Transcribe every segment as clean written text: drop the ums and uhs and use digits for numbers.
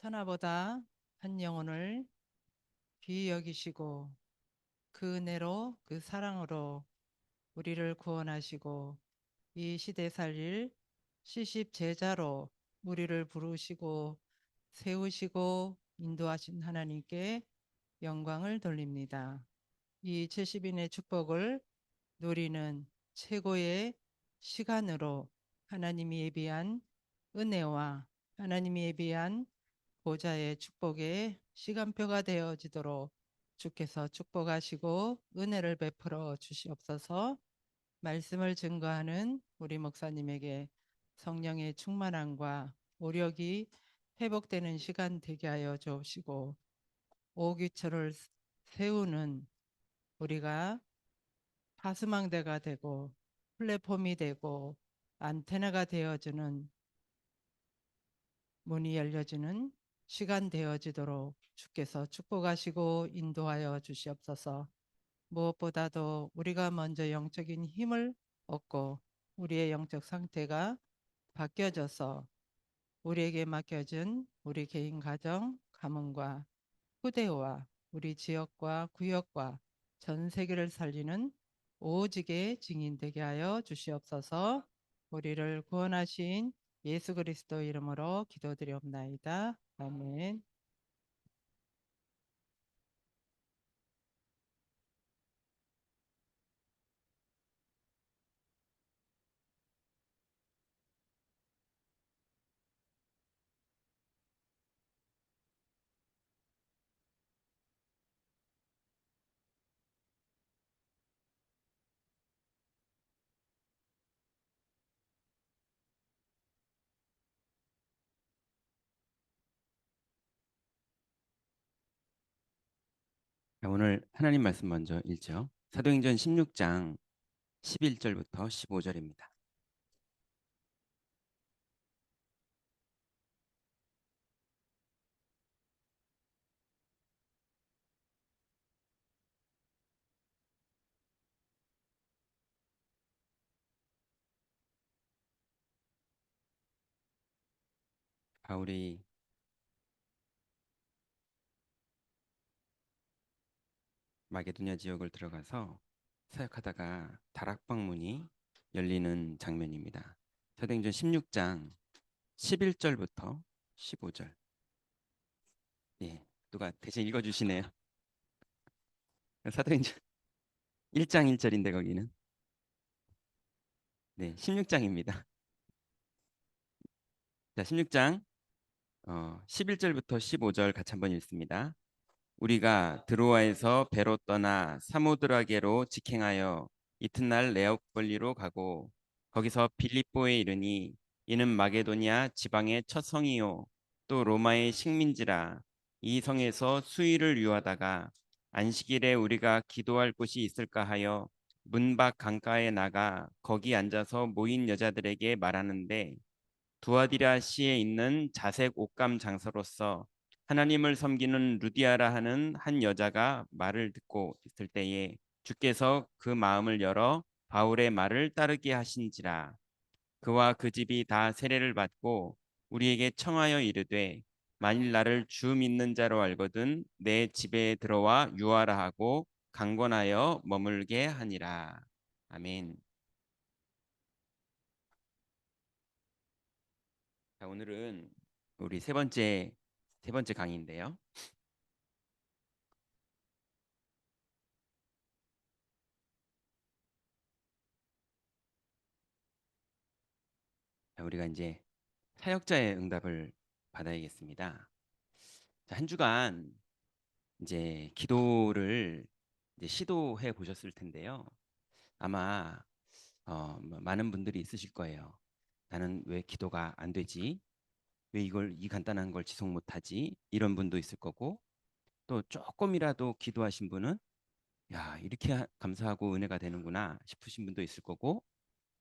하나보다 한 영혼을 귀히 여기시고 그 은혜로 그 사랑으로 우리를 구원하시고 이 시대 살릴 시십 제자로 우리를 부르시고 세우시고 인도하신 하나님께 영광을 돌립니다. 이 70인의 축복을 누리는 최고의 시간으로 하나님이 예비한 은혜와 하나님이 예비한 보좌의 축복의 시간표가 되어지도록 주께서 축복하시고 은혜를 베풀어 주시옵소서. 말씀을 증거하는 우리 목사님에게 성령의 충만함과 오력이 회복되는 시간 되게 하여 주옵시고 오기초를 세우는 우리가 파수망대가 되고 플랫폼이 되고 안테나가 되어주는 문이 열려지는 시간 되어지도록 주께서 축복하시고 인도하여 주시옵소서. 무엇보다도 우리가 먼저 영적인 힘을 얻고 우리의 영적 상태가 바뀌어져서 우리에게 맡겨진 우리 개인 가정, 가문과 후대와 우리 지역과 구역과 전 세계를 살리는 오직의 증인되게 하여 주시옵소서. 우리를 구원하신 예수 그리스도 이름으로 기도드리옵나이다. 아멘. 자, 오늘 하나님 말씀 먼저 읽죠. 사도행전 16장 11절부터 15절입니다. 바울이 마게도냐 지역을 들어가서 사역하다가 다락방 문이 열리는 장면입니다. 사도행전 16장 11절부터 15절. 예, 누가 대신 읽어주시네요. 사도행전 1장 1절인데 거기는 네 16장입니다. 자 16장 11절부터 15절 같이 한번 읽습니다. 우리가 드로아에서 배로 떠나 사모드라게로 직행하여 이튿날 네오폴리로 가고 거기서 빌립보에 이르니 이는 마게도냐 지방의 첫 성이요 또 로마의 식민지라. 이 성에서 수일을 유하다가 안식일에 우리가 기도할 곳이 있을까 하여 문 밖 강가에 나가 거기 앉아서 모인 여자들에게 말하는데 두아디라 시에 있는 자색 옷감 장사로서 하나님을 섬기는 루디아라 하는 한 여자가 말을 듣고 있을 때에 주께서 그 마음을 열어 바울의 말을 따르게 하신지라. 그와 그 집이 다 세례를 받고 우리에게 청하여 이르되 만일 나를 주 믿는 자로 알거든 내 집에 들어와 유하라 하고 강권하여 머물게 하니라. 아멘. 자, 오늘은 우리 세 번째 강의인데요. 자, 우리가 이제 사역자의 응답을 받아야겠습니다. 자, 한 주간 이제 기도를 이제 시도해 보셨을 텐데요. 아마 많은 분들이 있으실 거예요. 나는 왜 기도가 안 되지? 왜 이 간단한 걸 지속 못하지? 이런 분도 있을 거고, 또 조금이라도 기도하신 분은 야, 이렇게 감사하고 은혜가 되는구나 싶으신 분도 있을 거고,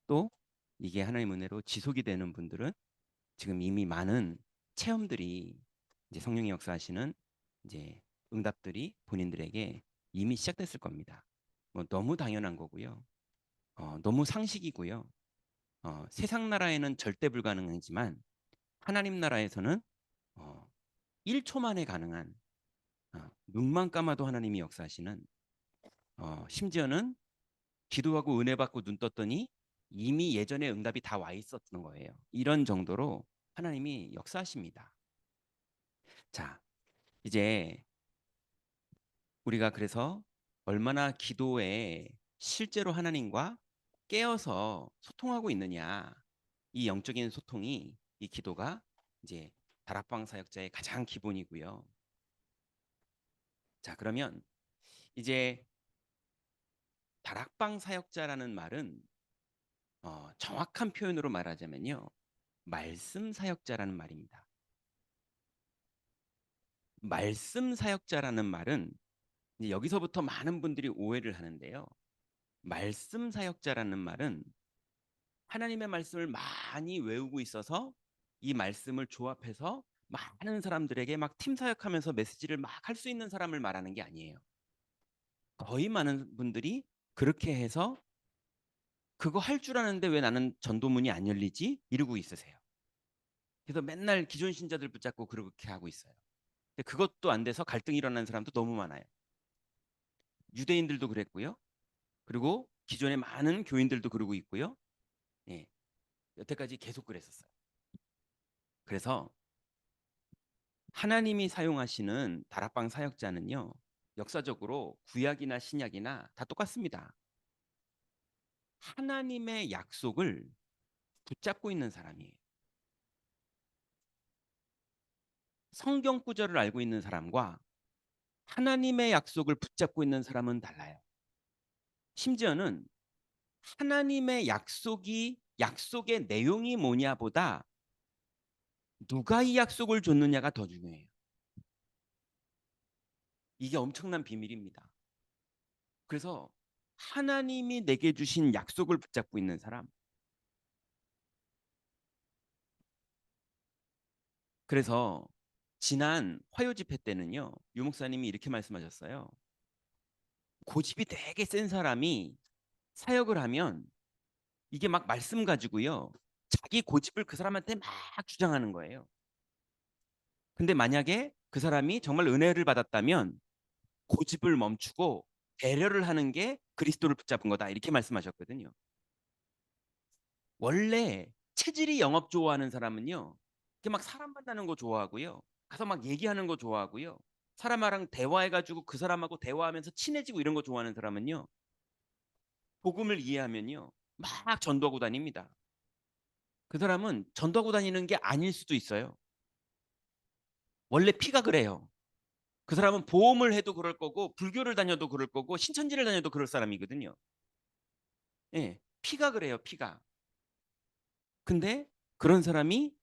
또 이게 하나님 은혜로 지속이 되는 분들은 지금 이미 많은 체험들이 이제 성령의 역사하시는 이제 응답들이 본인들에게 이미 시작됐을 겁니다. 뭐 너무 당연한 거고요. 너무 상식이고요. 세상 나라에는 절대 불가능하지만 하나님 나라에서는 어, 1초 만에 가능한 눈만 감아도 하나님이 역사하시는 심지어는 기도하고 은혜 받고 눈 떴더니 이미 예전에 응답이 다 와 있었던 거예요. 이런 정도로 하나님이 역사하십니다. 자, 이제 우리가 그래서 얼마나 기도에 실제로 하나님과 깨어서 소통하고 있느냐, 이 영적인 소통이, 이 기도가 이제 다락방 사역자의 가장 기본이고요. 자, 그러면 이제 다락방 사역자라는 말은 정확한 표현으로 말하자면요, 말씀 사역자라는 말입니다. 말씀 사역자라는 말은 이제 여기서부터 많은 분들이 오해를 하는데요. 말씀 사역자라는 말은 하나님의 말씀을 많이 외우고 있어서 이 말씀을 조합해서 많은 사람들에게 막 팀 사역하면서 메시지를 막 할 수 있는 사람을 말하는 게 아니에요. 거의 많은 분들이 그렇게 해서 그거 할 줄 아는데 왜 나는 전도문이 안 열리지? 이러고 있으세요. 그래서 맨날 기존 신자들 붙잡고 그렇게 하고 있어요. 근데 그것도 안 돼서 갈등이 일어나는 사람도 너무 많아요. 유대인들도 그랬고요. 그리고 기존의 많은 교인들도 그러고 있고요. 예, 여태까지 계속 그랬었어요. 그래서 하나님이 사용하시는 다락방 사역자는요, 역사적으로 구약이나 신약이나 다 똑같습니다. 하나님의 약속을 붙잡고 있는 사람이에요. 성경 구절을 알고 있는 사람과 하나님의 약속을 붙잡고 있는 사람은 달라요. 심지어는 하나님의 약속의 내용이 뭐냐보다 누가 이 약속을 줬느냐가 더 중요해요. 이게 엄청난 비밀입니다. 그래서 하나님이 내게 주신 약속을 붙잡고 있는 사람. 그래서 지난 화요 집회 때는요, 유 목사님이 이렇게 말씀하셨어요. 고집이 되게 센 사람이 사역을 하면 이게 막 말씀 가지고요, 자기 고집을 그 사람한테 막 주장하는 거예요. 근데 만약에 그 사람이 정말 은혜를 받았다면 고집을 멈추고 배려를 하는 게 그리스도를 붙잡은 거다, 이렇게 말씀하셨거든요. 원래 체질이 영업 좋아하는 사람은요, 이렇게 막 사람 만나는 거 좋아하고요, 가서 막 얘기하는 거 좋아하고요, 사람이랑 대화해가지고 그 사람하고 대화하면서 친해지고 이런 거 좋아하는 사람은요, 복음을 이해하면요 막 전도하고 다닙니다. 그 사람은 전도하고 다니는 게 아닐 수도 있어요. 원래 피가 그래요. 그 사람은 보험을 해도 그럴 거고 불교를 다녀도 그럴 거고 신천지를 다녀도 그럴 사람이거든요. 예, 피가 그래요, 피가. 근데 그런 사람이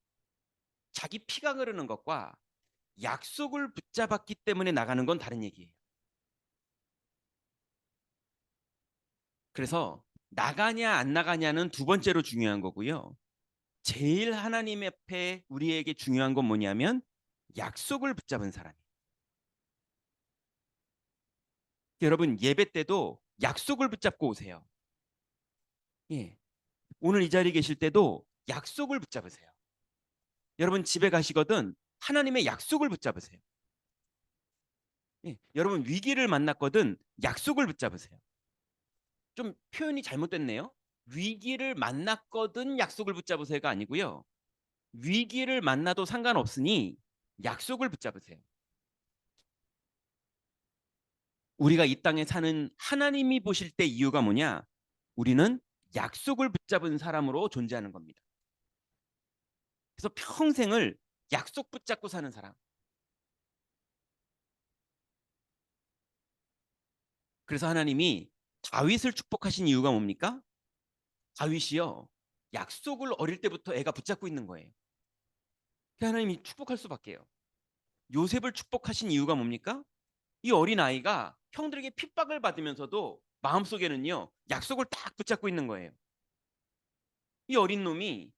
자기 피가 그러는 것과 약속을 붙잡았기 때문에 나가는 건 다른 얘기예요. 그래서 나가냐 안 나가냐는 두 번째로 중요한 거고요. 제일 하나님 앞에 우리에게 중요한 건 뭐냐면 약속을 붙잡은 사람이에요. 여러분, 예배 때도 약속을 붙잡고 오세요. 예. 오늘 이 자리에 계실 때도 약속을 붙잡으세요. 여러분 집에 가시거든 하나님의 약속을 붙잡으세요. 예. 여러분 위기를 만났거든 약속을 붙잡으세요. 좀 표현이 잘못됐네요. 위기를 만났거든 약속을 붙잡으세요가 아니고요. 위기를 만나도 상관없으니 약속을 붙잡으세요. 우리가 이 땅에 사는 하나님이 보실 때 이유가 뭐냐? 우리는 약속을 붙잡은 사람으로 존재하는 겁니다. 그래서 평생을 약속 붙잡고 사는 사람. 그래서 하나님이 다윗을 축복하신 이유가 뭡니까? 다윗이요, 약속을 어릴 때부터 애가 붙잡고 있는 거예요. 하나님이 축복할 수밖에요. 요셉을 축복하신 이유가 뭡니까? 이 어린 아이가 형들에게 핍박을 받으면서도 마음속에는요 약속을 딱 붙잡고 있는 거예요. 이 어린 놈이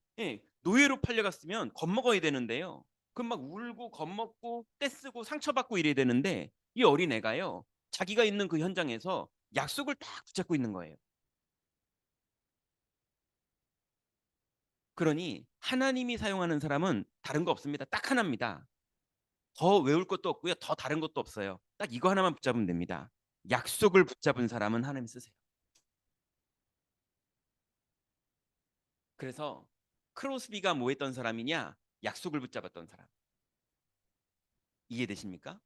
노예로 팔려갔으면 겁먹어야 되는데요. 그럼 막 울고 겁먹고 떼쓰고 상처받고 이래야 되는데 이 어린 애가요 자기가 있는 그 현장에서 약속을 딱 붙잡고 있는 거예요. 그러니 하나님이 사용하는 사람은 다른 거 없습니다. 딱 하나입니다. 더 외울 것도 없고요. 더 다른 것도 없어요. 딱 이거 하나만 붙잡으면 됩니다. 약속을 붙잡은 사람은 하나님 쓰세요. 그래서 크로스비가 뭐 했던 사람이냐? 약속을 붙잡았던 사람. 이해되십니까?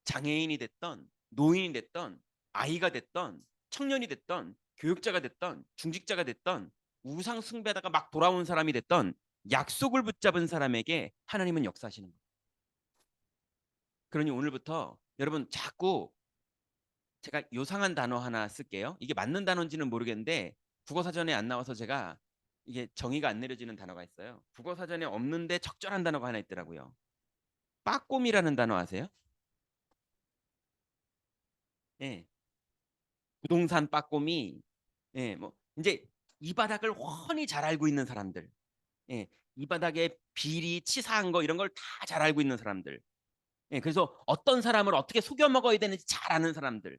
장애인이 됐던, 노인이 됐던, 아이가 됐던, 청년이 됐던, 교육자가 됐던, 중직자가 됐던, 우상 숭배하다가 막 돌아온 사람이 됐던, 약속을 붙잡은 사람에게 하나님은 역사하시는 거예요. 그러니 오늘부터 여러분 자꾸, 제가 요상한 단어 하나 쓸게요. 이게 맞는 단어인지는 모르겠는데 국어사전에 안 나와서 제가, 이게 정의가 안 내려지는 단어가 있어요. 국어사전에 없는데 적절한 단어가 하나 있더라고요. 빠꼼이라는 단어 아세요? 예. 부동산 빠꼼이, 예, 뭐 이제 이 바닥을 훤히 잘 알고 있는 사람들, 예, 이 바닥에 비리, 치사한 거 이런 걸 다 잘 알고 있는 사람들, 예, 그래서 어떤 사람을 어떻게 속여 먹어야 되는지 잘 아는 사람들.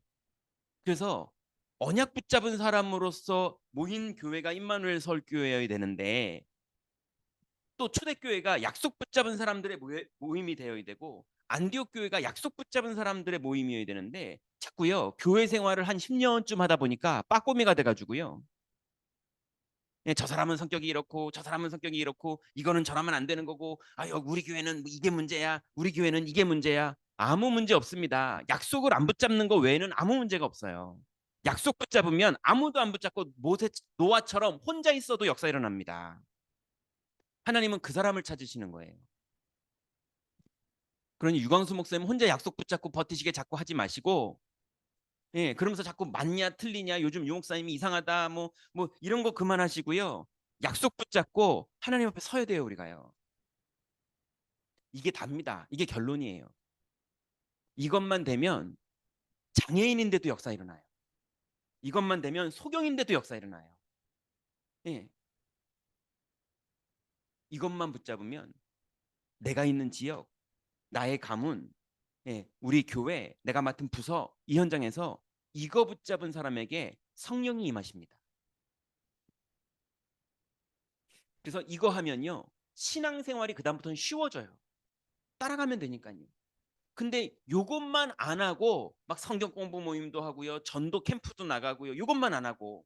그래서 언약 붙잡은 사람으로서 모인 교회가 임마누엘 설교회여야 되는데, 또 초대교회가 약속 붙잡은 사람들의 모임이 되어야 되고, 안디옥 교회가 약속 붙잡은 사람들의 모임이어야 되는데, 자꾸요 교회 생활을 한 10년쯤 하다 보니까 빠꼬미가 돼가지고요, 예, 저 사람은 성격이 이렇고 저 사람은 성격이 이렇고 이거는 저라면 안 되는 거고, 우리 교회는 뭐 이게 문제야, 우리 교회는 이게 문제야. 아무 문제 없습니다. 약속을 안 붙잡는 거 외에는 아무 문제가 없어요. 약속 붙잡으면 아무도 안 붙잡고 모세 노아처럼 혼자 있어도 역사 일어납니다. 하나님은 그 사람을 찾으시는 거예요. 그러니 유광수 목사님 혼자 약속 붙잡고 버티시게 자꾸 하지 마시고, 예, 그러면서 자꾸 맞냐 틀리냐 요즘 유 목사님이 이상하다 뭐 이런 거 그만하시고요. 약속 붙잡고 하나님 앞에 서야 돼요, 우리가요. 이게 답니다. 이게 결론이에요. 이것만 되면 장애인인데도 역사 일어나요. 이것만 되면 소경인데도 역사 일어나요. 예, 이것만 붙잡으면 내가 있는 지역, 나의 가문, 예, 우리 교회, 내가 맡은 부서, 이 현장에서 이거 붙잡은 사람에게 성령이 임하십니다. 그래서 이거 하면요, 신앙생활이 그다음부터는 쉬워져요. 따라가면 되니까요. 근데 요것만 안 하고 막 성경 공부 모임도 하고요, 전도 캠프도 나가고요, 요것만 안 하고,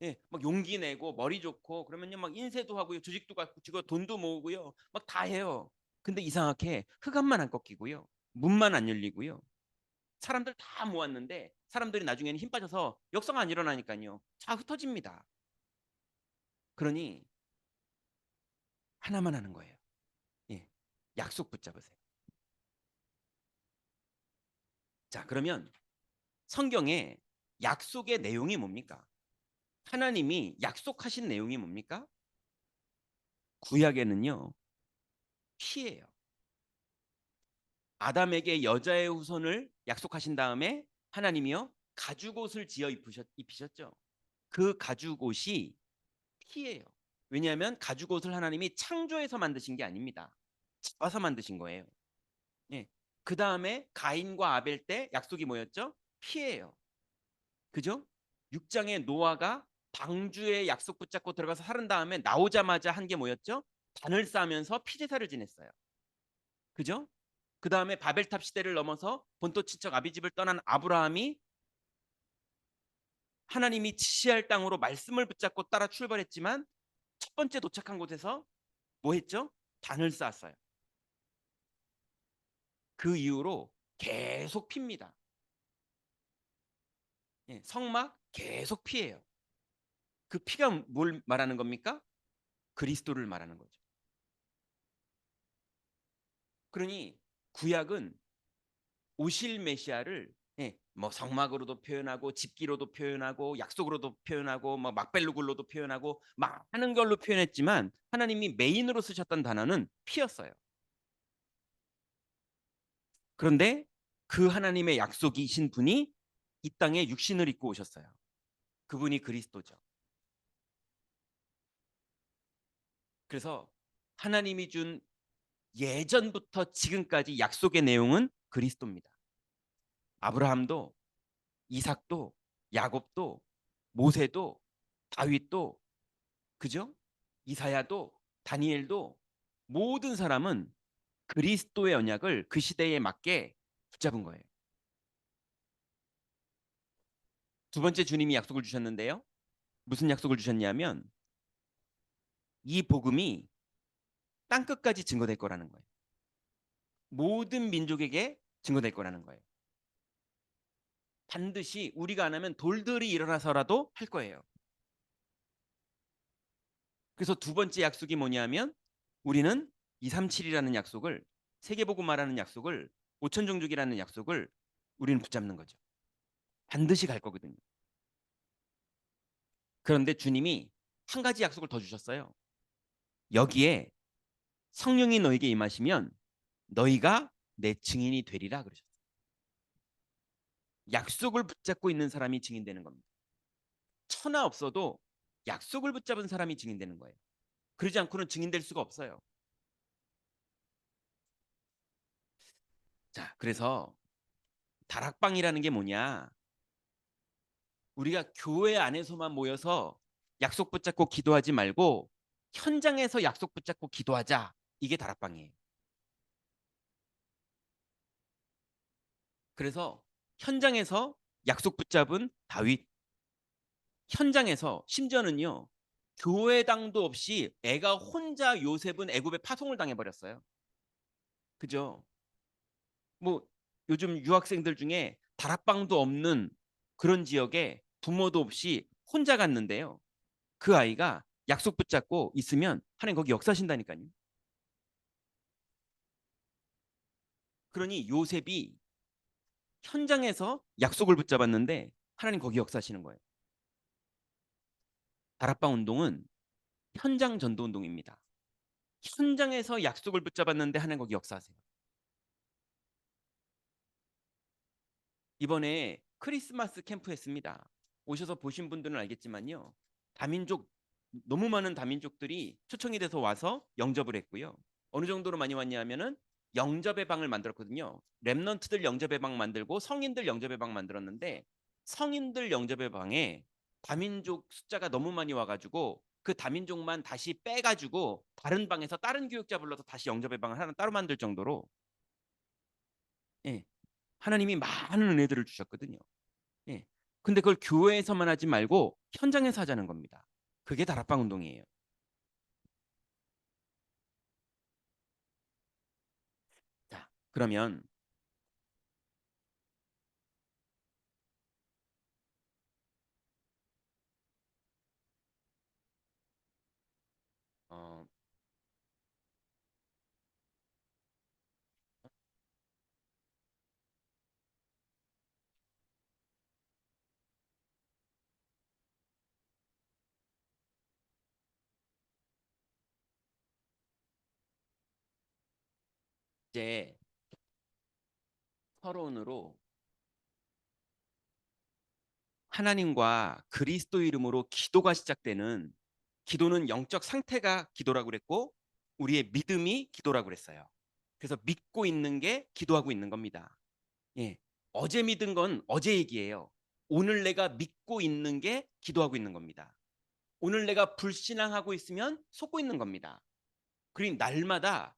예, 막 용기 내고 머리 좋고 그러면요 막 인쇄도 하고요, 조직도 갖고 지고 돈도 모으고요, 막 다 해요. 근데 이상하게 흑암만 안 꺾이고요, 문만 안 열리고요, 사람들 다 모았는데 사람들이 나중에는 힘 빠져서 역사가 안 일어나니까요, 다 흩어집니다. 그러니 하나만 하는 거예요. 예, 약속 붙잡으세요. 자, 그러면 성경에 약속의 내용이 뭡니까? 하나님이 약속하신 내용이 뭡니까? 구약에는요, 피예요. 아담에게 여자의 후손을 약속하신 다음에 하나님이요 가죽옷을 지어 입히셨죠. 그 가죽옷이 피예요. 왜냐하면 가죽옷을 하나님이 창조해서 만드신 게 아닙니다. 잡아서 만드신 거예요. 예. 그 다음에 가인과 아벨 때 약속이 뭐였죠? 피예요. 그죠? 6장에 노아가 방주에 약속 붙잡고 들어가서 살은 다음에 나오자마자 한 게 뭐였죠? 단을 쌓으면서 피제사를 지냈어요. 그죠? 그 다음에 바벨탑 시대를 넘어서 본토 친척 아비집을 떠난 아브라함이 하나님이 지시할 땅으로 말씀을 붙잡고 따라 출발했지만 첫 번째 도착한 곳에서 뭐 했죠? 단을 쌓았어요. 그 이후로 계속 핍니다. 예, 성막 계속 피해요. 그 피가 뭘 말하는 겁니까? 그리스도를 말하는 거죠. 그러니 구약은 오실 메시아를, 예, 뭐 성막으로도 표현하고 집기로도 표현하고 약속으로도 표현하고 뭐 막벨루굴로도 표현하고 막 하는 걸로 표현했지만 하나님이 메인으로 쓰셨던 단어는 피였어요. 그런데 그 하나님의 약속이신 분이 이 땅에 육신을 입고 오셨어요. 그분이 그리스도죠. 그래서 하나님이 준 예전부터 지금까지 약속의 내용은 그리스도입니다. 아브라함도, 이삭도, 야곱도, 모세도, 다윗도, 그죠? 이사야도, 다니엘도, 모든 사람은 그리스도의 언약을 그 시대에 맞게 붙잡은 거예요. 두 번째 주님이 약속을 주셨는데요. 무슨 약속을 주셨냐면 이 복음이 땅끝까지 증거될 거라는 거예요. 모든 민족에게 증거될 거라는 거예요. 반드시 우리가 안 하면 돌들이 일어나서라도 할 거예요. 그래서 두 번째 약속이 뭐냐면 우리는 237이라는 약속을, 세계복음화라는 약속을, 5천 종족이라는 약속을 우리는 붙잡는 거죠. 반드시 갈 거거든요. 그런데 주님이 한 가지 약속을 더 주셨어요. 여기에 성령이 너에게 임하시면 너희가 내 증인이 되리라 그러셨어요. 약속을 붙잡고 있는 사람이 증인되는 겁니다. 천하 없어도 약속을 붙잡은 사람이 증인되는 거예요. 그러지 않고는 증인될 수가 없어요. 자, 그래서 다락방이라는 게 뭐냐? 우리가 교회 안에서만 모여서 약속 붙잡고 기도하지 말고 현장에서 약속 붙잡고 기도하자. 이게 다락방이에요. 그래서 현장에서 약속 붙잡은 다윗, 현장에서 심지어는요. 교회당도 없이 애가 혼자 요셉은 애굽에 파송을 당해버렸어요. 그죠? 뭐 요즘 유학생들 중에 다락방도 없는 그런 지역에 부모도 없이 혼자 갔는데요. 그 아이가 약속 붙잡고 있으면 하나님 거기 역사하신다니까요. 그러니 요셉이 현장에서 약속을 붙잡았는데 하나님 거기 역사하시는 거예요. 다락방 운동은 현장 전도 운동입니다. 현장에서 약속을 붙잡았는데 하나님 거기 역사하세요. 이번에 크리스마스 캠프 했습니다. 오셔서 보신 분들은 알겠지만요. 다민족 너무 많은 다민족들이 초청이 돼서 와서 영접을 했고요. 어느 정도로 많이 왔냐면은 영접의 방을 만들었거든요. 렘넌트들 영접의 방 만들고 성인들 영접의 방 만들었는데 성인들 영접의 방에 다민족 숫자가 너무 많이 와가지고 그 다민족만 다시 빼가지고 다른 방에서 다른 교육자 불러서 다시 영접의 방을 하나 따로 만들 정도로 예, 하나님이 많은 은혜들을 주셨거든요. 예. 근데 그걸 교회에서만 하지 말고 현장에서 하자는 겁니다. 그게 다락방 운동이에요. 자, 그러면 어, 이제 서론으로 하나님과 그리스도 이름으로 기도가 시작되는 기도는 영적 상태가 기도라고 그랬고 우리의 믿음이 기도라고 그랬어요. 그래서 믿고 있는 게 기도하고 있는 겁니다. 예. 어제 믿은 건 어제 얘기예요. 오늘 내가 믿고 있는 게 기도하고 있는 겁니다. 오늘 내가 불신앙하고 있으면 속고 있는 겁니다. 그러니 날마다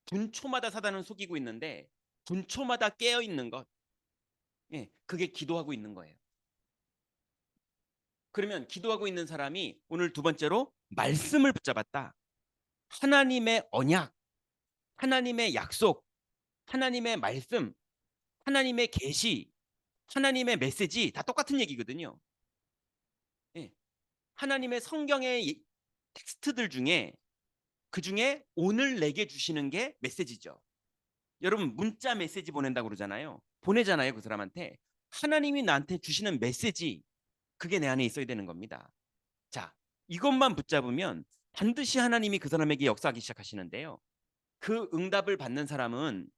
분초마다 사단은 속이고 있는데 분초마다 깨어 있는 것, 예, 그게 기도하고 있는 거예요. 그러면 기도하고 있는 사람이 오늘 두 번째로 말씀을 붙잡았다. 하나님의 언약, 하나님의 약속, 하나님의 말씀, 하나님의 계시, 하나님의 메시지 다 똑같은 얘기거든요. 예, 하나님의 성경의 텍스트들 중에 그 중에 오늘 내게 주시는 게 메시지죠. 여러분 문자 메시지 보낸다고 그러잖아요. 보내잖아요, 그 사람한테. 하나님이 나한테 주시는 메시지 그게 내 안에 있어야 되는 겁니다. 자, 이것만 붙잡으면 반드시 하나님이 그 사람에게 역사하기 시작하시는데요. 그 응답을 받는 사람은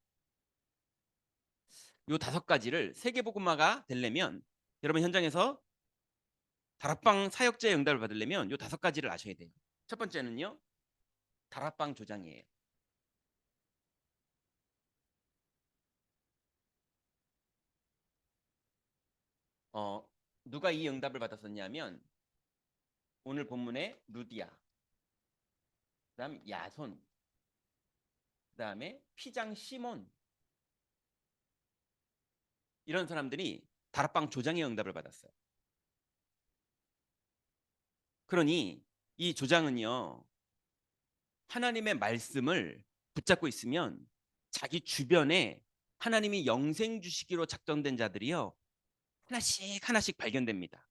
요 다섯 가지를 세계복음화가 되려면 여러분 현장에서 다락방 사역자의 응답을 받으려면 요 다섯 가지를 아셔야 돼요. 첫 번째는요. 다락방 조장이에요. 어, 누가 이 응답을 받았었냐면 오늘 본문의 루디아, 그다음 야손, 그다음에 피장 시몬, 이런 사람들이 다락방 조장의 응답을 받았어요. 그러니 이 조장은요, 하나님의 말씀을 붙잡고 있으면 자기 주변에 하나님이 영생 주시기로 작정된 자들이요, 하나씩 하나씩 발견됩니다.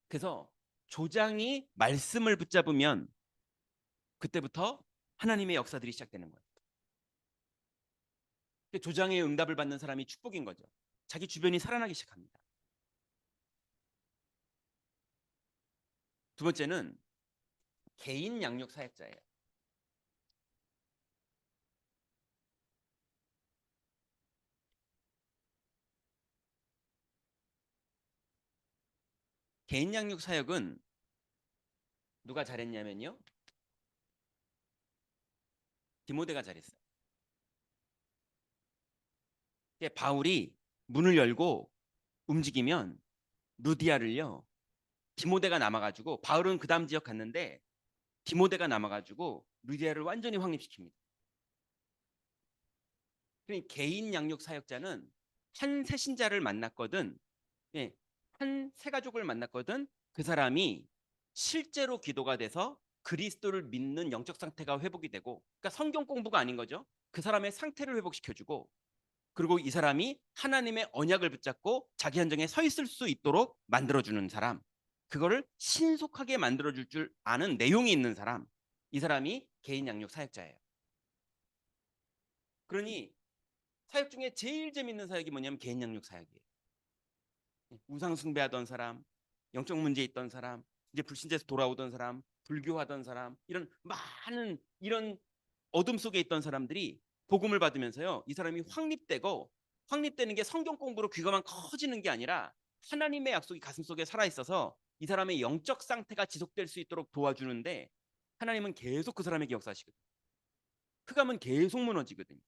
그래서 조장이 말씀을 붙잡으면 그때부터 하나님의 역사들이 시작되는 거예요. 조장의 응답을 받는 사람이 축복인 거죠. 자기 주변이 살아나기 시작합니다. 두 번째는 개인 양육 사역자예요. 개인 양육 사역은 누가 잘했냐면요, 디모데가 잘했어요. 바울이 문을 열고 움직이면 루디아를요, 디모데가 남아가지고, 바울은 그 다음 지역 갔는데 디모데가 남아가지고 루디아를 완전히 확립시킵니다. 그러니까 개인 양육 사역자는 한 새신자를 만났거든, 예, 한 새가족을 만났거든, 그 사람이 실제로 기도가 돼서 그리스도를 믿는 영적 상태가 회복이 되고, 그러니까 성경 공부가 아닌 거죠. 그 사람의 상태를 회복시켜주고, 그리고 이 사람이 하나님의 언약을 붙잡고 자기 현장에 서 있을 수 있도록 만들어주는 사람, 그거를 신속하게 만들어줄 줄 아는 내용이 있는 사람, 이 사람이 개인 양육 사역자예요. 그러니 사역 중에 제일 재밌는 사역이 뭐냐면 개인 양육 사역이에요. 우상 숭배하던 사람, 영적 문제 있던 사람, 이제 불신자에서 돌아오던 사람, 불교하던 사람, 이런 많은 이런 어둠 속에 있던 사람들이 복음을 받으면서요, 이 사람이 확립되고, 확립되는 게 성경 공부로 귀가만 커지는 게 아니라 하나님의 약속이 가슴속에 살아있어서 이 사람의 영적 상태가 지속될 수 있도록 도와주는데, 하나님은 계속 그 사람에게 역사하시거든요. 흑암은 계속 무너지거든요.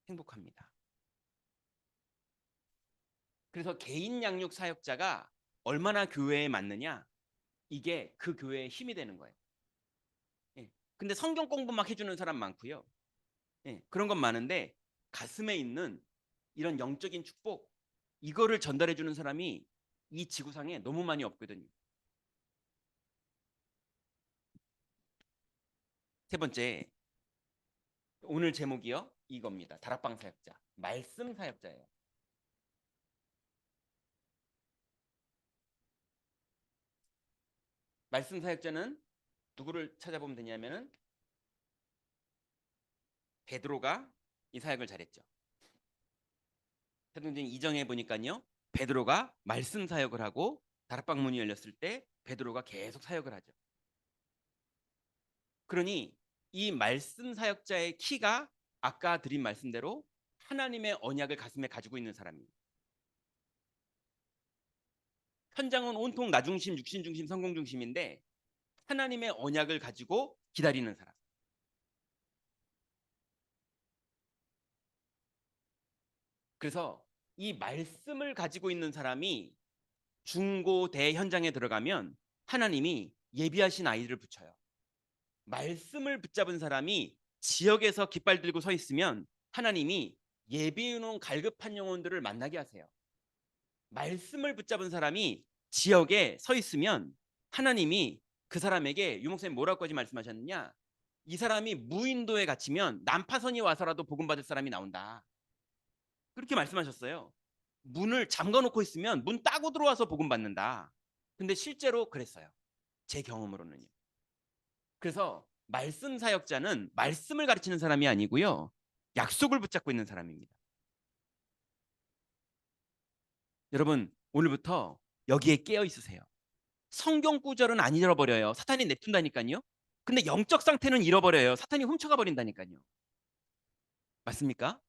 행복합니다. 그래서 개인 양육 사역자가 얼마나 교회에 맞느냐, 이게 그 교회의 힘이 되는 거예요. 예. 근데 성경 공부 막 해주는 사람 많고요. 예. 그런 건 많은데 가슴에 있는 이런 영적인 축복, 이거를 전달해 주는 사람이 이 지구상에 너무 많이 없거든요. 세 번째, 오늘 제목이요, 이겁니다. 다락방 사역자, 말씀 사역자예요. 말씀 사역자는 누구를 찾아보면 되냐면은 베드로가 이 사역을 잘했죠. 사도행전 2장에 보니까요, 베드로가 말씀 사역을 하고 다락방 문이 열렸을 때 베드로가 계속 사역을 하죠. 그러니 이 말씀 사역자의 키가 아까 드린 말씀대로 하나님의 언약을 가슴에 가지고 있는 사람이에요. 현장은 온통 나 중심, 육신 중심, 성공 중심인데 하나님의 언약을 가지고 기다리는 사람. 그래서 이 말씀을 가지고 있는 사람이 중고대 현장에 들어가면 하나님이 예비하신 아이들을 붙여요. 말씀을 붙잡은 사람이 지역에서 깃발 들고 서 있으면 하나님이 예비해 놓은 갈급한 영혼들을 만나게 하세요. 말씀을 붙잡은 사람이 지역에 서 있으면 하나님이 그 사람에게, 유목사님 뭐라고까지 말씀하셨느냐, 이 사람이 무인도에 갇히면 난파선이 와서라도 복음 받을 사람이 나온다, 그렇게 말씀하셨어요. 문을 잠궈 놓고 있으면 문 따고 들어와서 복음 받는다. 근데 실제로 그랬어요, 제 경험으로는요. 그래서 말씀 사역자는 말씀을 가르치는 사람이 아니고요, 약속을 붙잡고 있는 사람입니다. 여러분, 오늘부터 여기에 깨어 있으세요. 성경 구절은 안 잃어버려요. 사탄이 내둔다니까요. 근데 영적 상태는 잃어버려요. 사탄이 훔쳐가 버린다니까요. 맞습니까?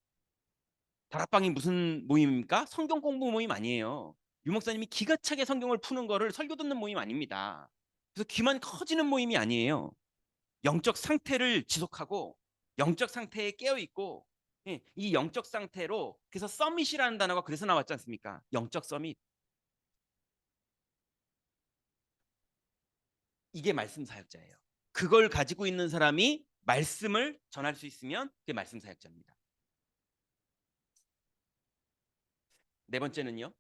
다락방이 무슨 모임입니까? 성경 공부 모임 아니에요. 유목사님이 기가 차게 성경을 푸는 거를 설교 듣는 모임 아닙니다. 그래서 귀만 커지는 모임이 아니에요. 영적 상태를 지속하고 영적 상태에 깨어 있고, 예, 이 영적 상태로, 그래서 서밋이라는 단어가 그래서 나왔지 않습니까? 영적 서밋. 이게 말씀 사역자예요. 그걸 가지고 있는 사람이 말씀을 전할 수 있으면 그게 말씀 사역자입니다. 네 번째는요.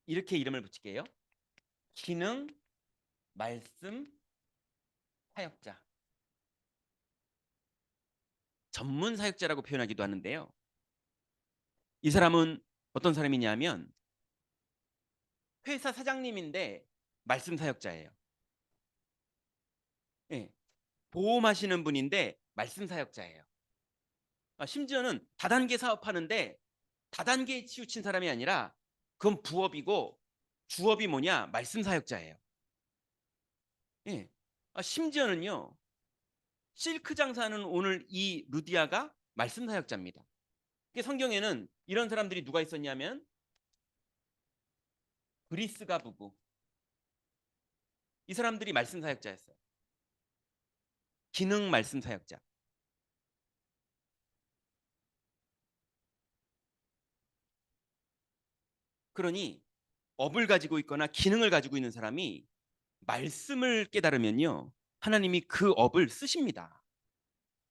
이렇게 이름을 붙일게요. 기능 말씀 사역자. 전문 사역자라고 표현하기도 하는데요. 이 사람은 어떤 사람이냐면 회사 사장님인데 말씀 사역자예요. 예, 보험하시는 분인데 말씀 사역자예요. 심지어는 다단계 사업하는데 다단계에 치우친 사람이 아니라 그건 부업이고 주업이 뭐냐? 말씀 사역자예요. 예. 심지어는요. 실크 장사는 오늘 이 루디아가 말씀 사역자입니다. 성경에는 이런 사람들이 누가 있었냐면 브리스가 부부. 이 사람들이 말씀 사역자였어요. 기능 말씀 사역자. 그러니 업을 가지고 있거나 기능을 가지고 있는 사람이 말씀을 깨달으면요. 하나님이 그 업을 쓰십니다.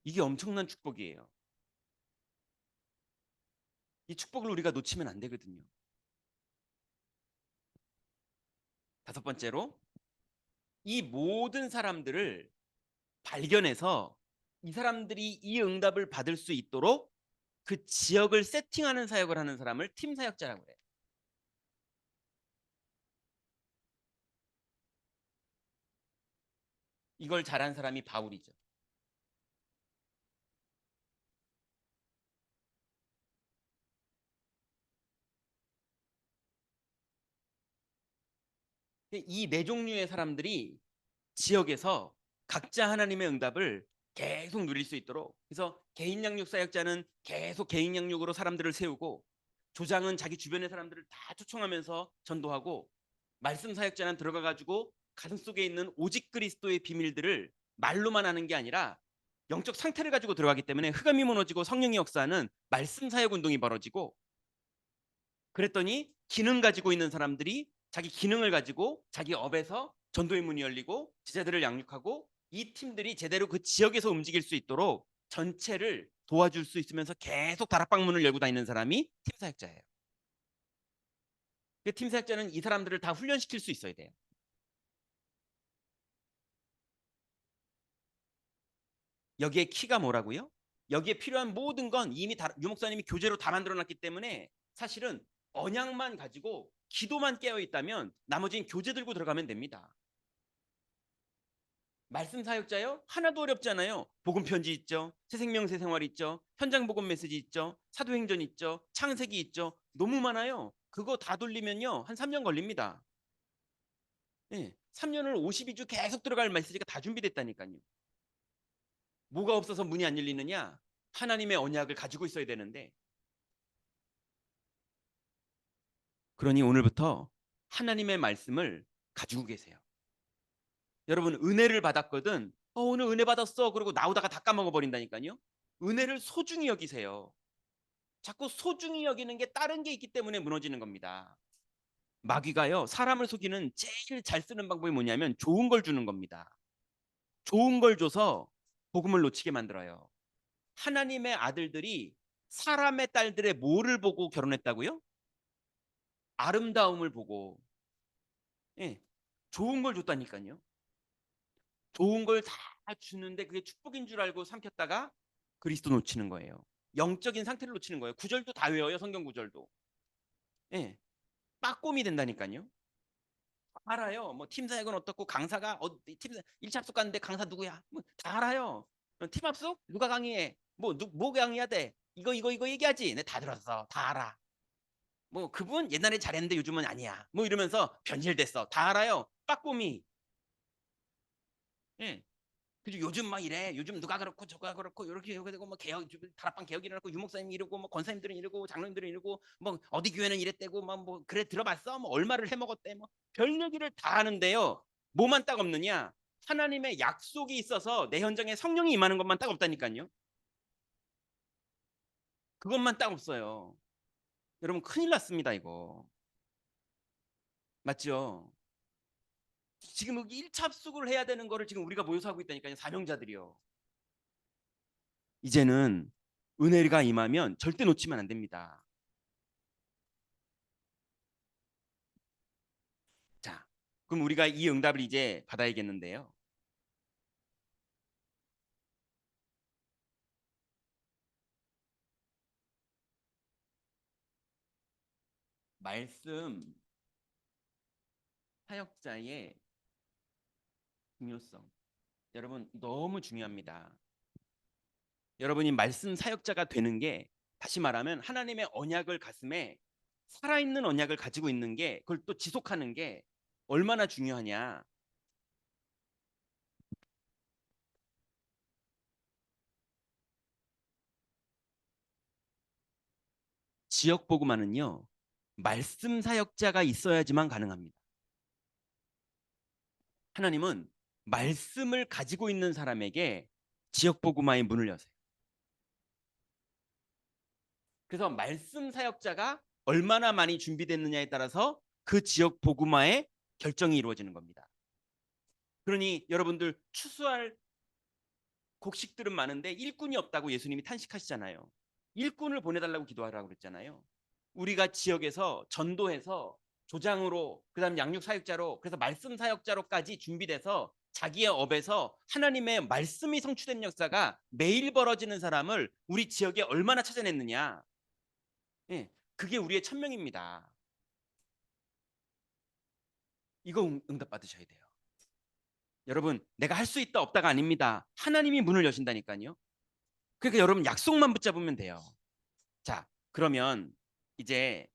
이게 엄청난 축복이에요. 이 축복을 우리가 놓치면 안 되거든요. 다섯 번째로 이 모든 사람들을 발견해서 이 사람들이 이 응답을 받을 수 있도록 그 지역을 세팅하는 사역을 하는 사람을 팀 사역자라고 해요. 이걸 잘한 사람이 바울이죠. 이 네 종류의 사람들이 지역에서 각자 하나님의 응답을 계속 누릴 수 있도록, 그래서 개인 양육 사역자는 계속 개인 양육으로 사람들을 세우고, 조장은 자기 주변의 사람들을 다 초청하면서 전도하고, 말씀 사역자는 들어가 가지고 가슴 속에 있는 오직 그리스도의 비밀들을 말로만 하는 게 아니라 영적 상태를 가지고 들어가기 때문에 흑암이 무너지고 성령의 역사는 말씀 사역 운동이 벌어지고, 그랬더니 기능 가지고 있는 사람들이 자기 기능을 가지고 자기 업에서 전도의 문이 열리고 제자들을 양육하고, 이 팀들이 제대로 그 지역에서 움직일 수 있도록 전체를 도와줄 수 있으면서 계속 다락방 문을 열고 다니는 사람이 팀 사역자예요. 팀 사역자는 이 사람들을 다 훈련시킬 수 있어야 돼요. 여기에 키가 뭐라고요? 여기에 필요한 모든 건 이미 유 목사님이 교재로 다 만들어놨기 때문에 사실은 언약만 가지고 기도만 깨어 있다면 나머지는 교재 들고 들어가면 됩니다. 말씀 사역자요? 하나도 어렵잖아요. 복음 편지 있죠. 새생명 새생활 있죠. 현장 복음 메시지 있죠. 사도행전 있죠. 창세기 있죠. 너무 많아요. 그거 다 돌리면요. 한 3년 걸립니다. 네, 3년을 52주 계속 들어갈 메시지가 다 준비됐다니까요. 뭐가 없어서 문이 안 열리느냐? 하나님의 언약을 가지고 있어야 되는데. 그러니 오늘부터 하나님의 말씀을 가지고 계세요. 여러분 은혜를 받았거든. 오늘 은혜 받았어. 그러고 나오다가 다 까먹어 버린다니까요. 은혜를 소중히 여기세요. 자꾸 소중히 여기는 게 다른 게 있기 때문에 무너지는 겁니다. 마귀가요, 사람을 속이는 제일 잘 쓰는 방법이 뭐냐면 좋은 걸 주는 겁니다. 좋은 걸 줘서 복음을 놓치게 만들어요. 하나님의 아들들이 사람의 딸들의 뭐를 보고 결혼했다고요? 아름다움을 보고. 예, 좋은 걸 줬다니까요. 좋은 걸 다 주는데 그게 축복인 줄 알고 삼켰다가 그리스도 놓치는 거예요. 영적인 상태를 놓치는 거예요. 구절도 다 외워요. 성경 구절도. 예, 빠꼼이 된다니까요. 알아요. 뭐 팀 사역은 어떻고 강사가 팀 1차 합숙 갔는데 강사 누구야? 뭐 다 알아요. 팀 합숙 누가 강의해? 뭐 강의해야 돼? 이거 얘기하지. 내 다 들었어. 다 알아. 뭐 그분 옛날에 잘했는데 요즘은 아니야. 뭐 이러면서 변질됐어. 다 알아요. 빠꼼이. 예. 그죠? 요즘 막 이래. 요즘 누가 그렇고 저가 그렇고 이렇게 되고 뭐 개혁 다락방 개혁이 일어났고 유목사님이 이러고 뭐 권사님들은 이러고 장로님들은 이러고 뭐 어디 교회는 이랬대고 뭐 그래 들어봤어? 뭐 얼마를 해먹었대? 뭐 별 얘기를 다 하는데요. 뭐만 딱 없느냐? 하나님의 약속이 있어서 내 현장에 성령이 임하는 것만 딱 없다니까요. 그것만 딱 없어요. 여러분 큰일 났습니다 이거. 맞죠? 지금 여기 1차 합숙을 해야 되는 거를 지금 우리가 모여서 하고 있다니까요. 사명자들이요. 이제는 은혜가 임하면 절대 놓치면 안 됩니다. 자, 그럼 우리가 이 응답을 이제 받아야겠는데요. 말씀 사역자의 중요성. 여러분 너무 중요합니다. 여러분이 말씀 사역자가 되는 게 다시 말하면 하나님의 언약을 가슴에 살아있는 언약을 가지고 있는 게 그걸 또 지속하는 게 얼마나 중요하냐. 지역 복음화는요. 말씀 사역자가 있어야지만 가능합니다. 하나님은 말씀을 가지고 있는 사람에게 지역 복음화의 문을 여세요. 그래서 말씀 사역자가 얼마나 많이 준비됐느냐에 따라서 그 지역 복음화의 결정이 이루어지는 겁니다. 그러니 여러분들 추수할 곡식들은 많은데 일꾼이 없다고 예수님이 탄식하시잖아요. 일꾼을 보내달라고 기도하라고 그랬잖아요. 우리가 지역에서 전도해서 조장으로 그다음 양육 사역자로 그래서 말씀 사역자로까지 준비돼서 자기의 업에서 하나님의 말씀이 성취된 역사가 매일 벌어지는 사람을 우리 지역에 얼마나 찾아냈느냐. 예, 그게 우리의 천명입니다. 이거 응답 받으셔야 돼요. 여러분 내가 할 수 있다 없다가 아닙니다. 하나님이 문을 여신다니까요. 그러니까 여러분 약속만 붙잡으면 돼요. 자, 그러면 이제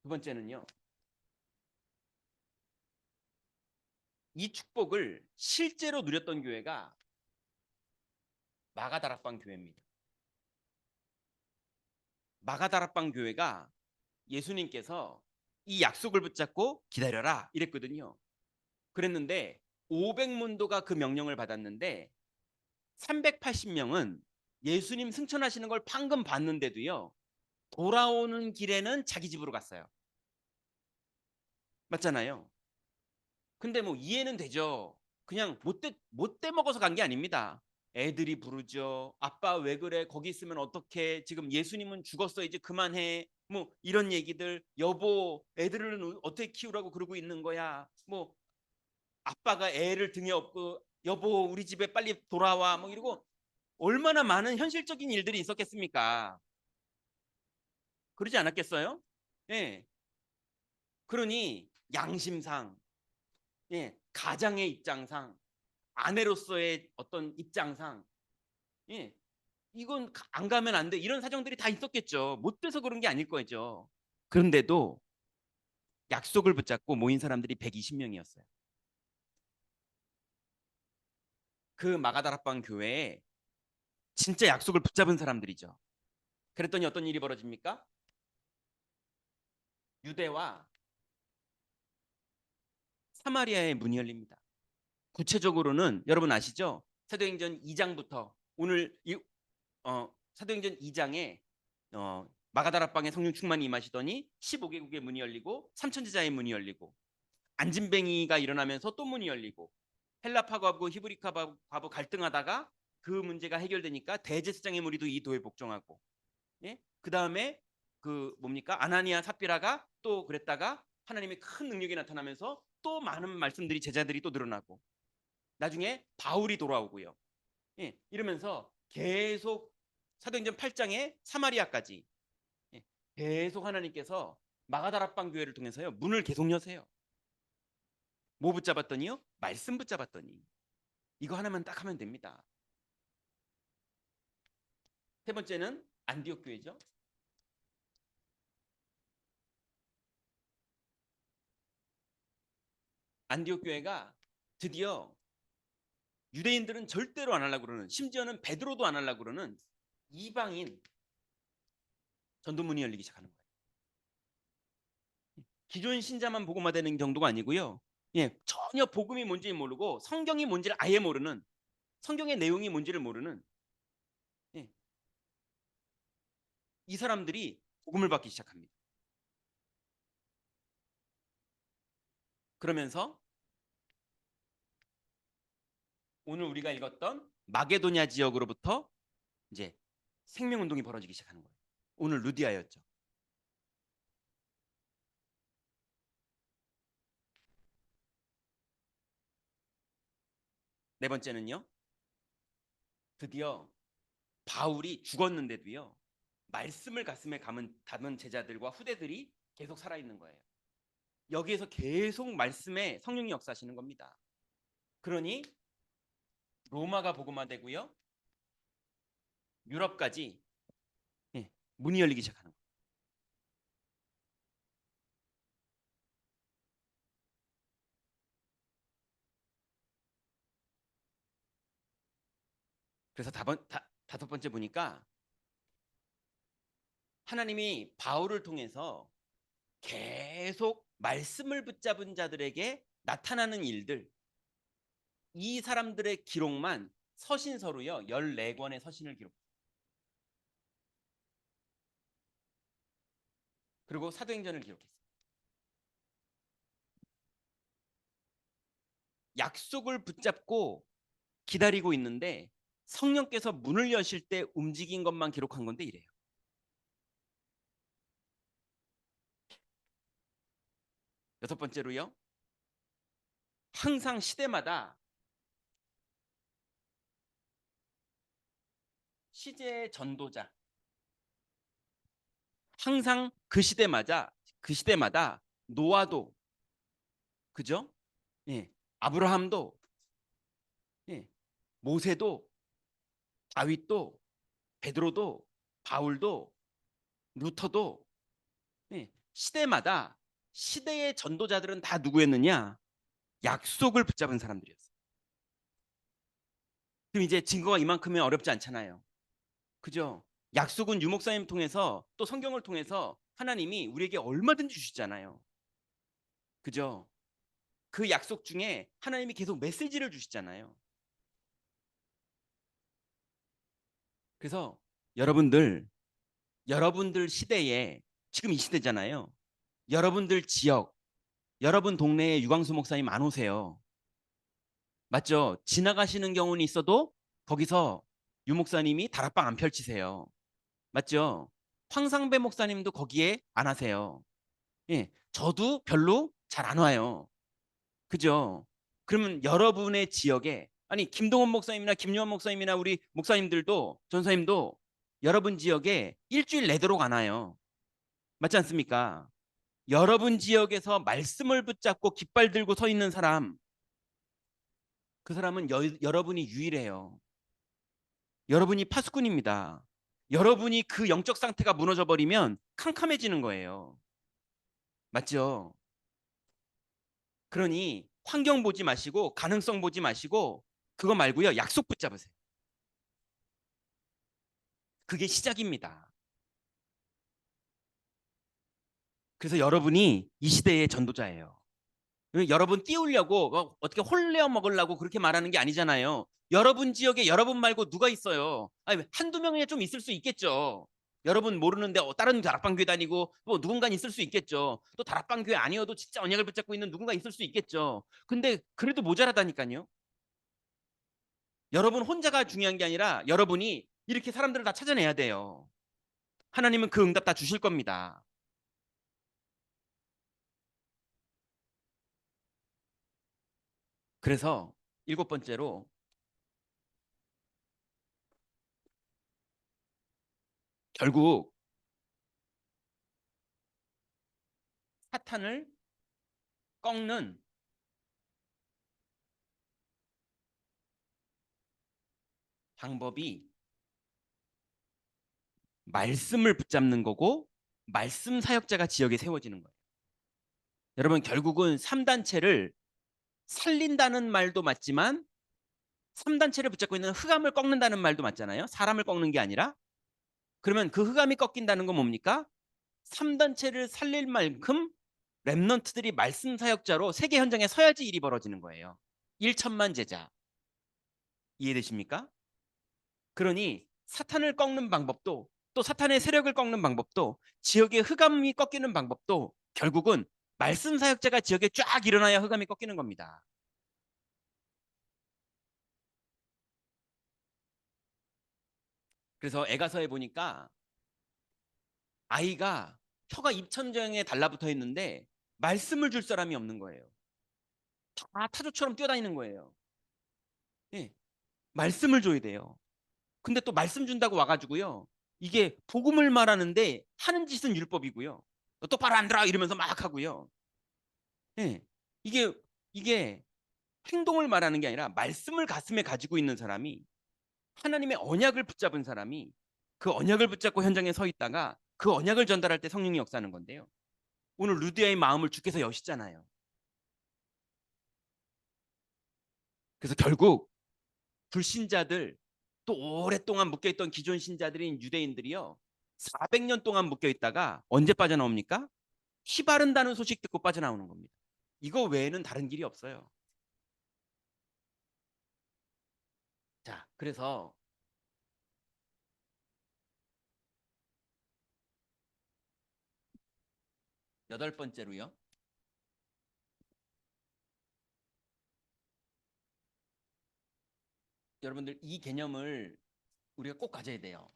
두 번째는요. 이 축복을 실제로 누렸던 교회가 마가다락방 교회입니다. 마가다락방 교회가 예수님께서 이 약속을 붙잡고 기다려라 이랬거든요. 그랬는데 500문도가 그 명령을 받았는데 380명은 예수님 승천하시는 걸 방금 봤는데도요. 돌아오는 길에는 자기 집으로 갔어요. 맞잖아요. 근데 뭐 이해는 되죠. 그냥 못돼 먹어서 간 게 아닙니다. 애들이 부르죠. 아빠 왜 그래? 거기 있으면 어떡해? 지금 예수님은 죽었어. 이제 그만해. 뭐 이런 얘기들. 여보, 애들은 어떻게 키우라고 그러고 있는 거야? 뭐 아빠가 애를 등에 업고 여보, 우리 집에 빨리 돌아와. 뭐 이러고 얼마나 많은 현실적인 일들이 있었겠습니까? 그러지 않았겠어요? 예. 그러니 양심상, 예, 가장의 입장상 아내로서의 어떤 입장상 예, 이건 안 가면 안 돼. 이런 사정들이 다 있었겠죠. 못 돼서 그런 게 아닐 거죠. 그런데도 약속을 붙잡고 모인 사람들이 120명이었어요. 그 마가다락방 교회에 진짜 약속을 붙잡은 사람들이죠. 그랬더니 어떤 일이 벌어집니까? 유대와 사마리아의 문이 열립니다. 구체적으로는 여러분 아시죠? 사도행전 2장부터 오늘 사도행전 2장에 마가다락방에 성령 충만이 임하시더니 15개국의 문이 열리고 삼천제자의 문이 열리고 안진뱅이가 일어나면서 또 문이 열리고 헬라파하고 히브리파하고 갈등하다가 그 문제가 해결되니까 대제사장의 무리도 이 도에 복종하고 예? 그 다음에 그 뭡니까 아나니아 삽비라가 또 그랬다가 하나님의 큰 능력이 나타나면서 또 많은 말씀들이 제자들이 또 늘어나고 나중에 바울이 돌아오고요. 예, 이러면서 계속 사도행전 8장에 사마리아까지 예, 계속 하나님께서 마가다락방 교회를 통해서요 문을 계속 여세요. 뭐 붙잡았더니요? 말씀 붙잡았더니 이거 하나만 딱 하면 됩니다. 세 번째는 안디옥 교회죠. 안디옥 교회가 드디어 유대인들은 절대로 안 하려고 그러는 심지어는 베드로도 안 하려고 그러는 이방인 전도문이 열리기 시작하는 거예요. 기존 신자만 복음화 되는 정도가 아니고요. 예, 전혀 복음이 뭔지 모르고 성경이 뭔지를 아예 모르는 성경의 내용이 뭔지를 모르는 예, 이 사람들이 복음을 받기 시작합니다. 그러면서 오늘 우리가 읽었던 마게도냐 지역으로부터 이제 생명운동이 벌어지기 시작하는 거예요. 오늘 루디아였죠. 네 번째는요. 드디어 바울이 죽었는데도요. 말씀을 가슴에 담은 제자들과 후대들이 계속 살아있는 거예요. 여기에서 계속 말씀에 성령이 역사하시는 겁니다. 그러니 로마가 복음화되고요. 유럽까지 문이 열리기 시작하는 거예요. 그래서 다섯 번째 보니까 하나님이 바울을 통해서 계속 말씀을 붙잡은 자들에게 나타나는 일들, 이 사람들의 기록만 서신서로요 14권의 서신을 기록. 그리고 사도행전을 기록했어요. 약속을 붙잡고 기다리고 있는데 성령께서 문을 여실 때 움직인 것만 기록한 건데 이래요. 여섯 번째로요. 항상 시대마다 시제의 전도자, 항상 그 시대마다 노아도, 그죠? 예, 아브라함도, 예, 모세도, 다윗도, 베드로도, 바울도, 루터도, 예, 시대마다 시대의 전도자들은 다 누구였느냐? 약속을 붙잡은 사람들이었어요. 그럼 이제 증거가 이만큼은 어렵지 않잖아요. 그죠? 약속은 유목사님 통해서 또 성경을 통해서 하나님이 우리에게 얼마든지 주시잖아요. 그죠? 그 약속 중에 하나님이 계속 메시지를 주시잖아요. 그래서 여러분들 시대에 지금 이 시대잖아요. 여러분들 지역, 여러분 동네에 유광수 목사님 안 오세요. 맞죠? 지나가시는 경우는 있어도 거기서 유 목사님이 다락방 안 펼치세요. 맞죠? 황상배 목사님도 거기에 안 하세요. 예, 저도 별로 잘 안 와요. 그죠? 그러면 여러분의 지역에 아니 김동원 목사님이나 김요한 목사님이나 우리 목사님들도 전사님도 여러분 지역에 일주일 내도록 안 와요. 맞지 않습니까? 여러분 지역에서 말씀을 붙잡고 깃발 들고 서 있는 사람, 그 사람은 여러분이 유일해요. 여러분이 파수꾼입니다. 여러분이 그 영적 상태가 무너져 버리면 캄캄해지는 거예요. 맞죠? 그러니 환경 보지 마시고 가능성 보지 마시고 그거 말고요. 약속 붙잡으세요. 그게 시작입니다. 그래서 여러분이 이 시대의 전도자예요. 여러분 띄우려고 어떻게 홀려 먹으려고 그렇게 말하는 게 아니잖아요. 여러분 지역에 여러분 말고 누가 있어요? 아니, 한두 명이 좀 있을 수 있겠죠. 여러분 모르는데 다른 다락방 교회 다니고 또 누군가 있을 수 있겠죠. 또 다락방 교회 아니어도 진짜 언약을 붙잡고 있는 누군가 있을 수 있겠죠. 근데 그래도 모자라다니까요. 여러분 혼자가 중요한 게 아니라 여러분이 이렇게 사람들을 다 찾아내야 돼요. 하나님은 그 응답 다 주실 겁니다. 그래서 일곱 번째로 결국 사탄을 꺾는 방법이 말씀을 붙잡는 거고 말씀 사역자가 지역에 세워지는 거예요. 여러분 결국은 3단체를 살린다는 말도 맞지만 3단체를 붙잡고 있는 흑암을 꺾는다는 말도 맞잖아요. 사람을 꺾는 게 아니라. 그러면 그 흑암이 꺾인다는 건 뭡니까? 3단체를 살릴 만큼 렘넌트들이 말씀 사역자로 세계 현장에 서야지 일이 벌어지는 거예요. 1천만 제자. 이해되십니까? 그러니 사탄을 꺾는 방법도 또 사탄의 세력을 꺾는 방법도 지역의 흑암이 꺾이는 방법도 결국은 말씀 사역자가 지역에 쫙 일어나야 흑암이 꺾이는 겁니다. 그래서 애가서에 보니까 아이가 혀가 입천장에 달라붙어 있는데 말씀을 줄 사람이 없는 거예요. 다 타조처럼 뛰어다니는 거예요. 예, 말씀을 줘야 돼요. 근데 또 말씀 준다고 와가지고요. 이게 복음을 말하는데 하는 짓은 율법이고요. 너 똑바로 안 들어 이러면서 막 하고요. 예, 이게 이게 행동을 말하는 게 아니라 말씀을 가슴에 가지고 있는 사람이, 하나님의 언약을 붙잡은 사람이 그 언약을 붙잡고 현장에 서 있다가 그 언약을 전달할 때 성령이 역사하는 건데요. 오늘 루디아의 마음을 주께서 여시잖아요. 그래서 결국 불신자들, 또 오랫동안 묶여있던 기존 신자들인 유대인들이요, 400년 동안 묶여있다가 언제 빠져나옵니까? 피 바른다는 소식 듣고 빠져나오는 겁니다. 이거 외에는 다른 길이 없어요. 자, 그래서 여덟 번째로요, 여러분들 이 개념을 우리가 꼭 가져야 돼요.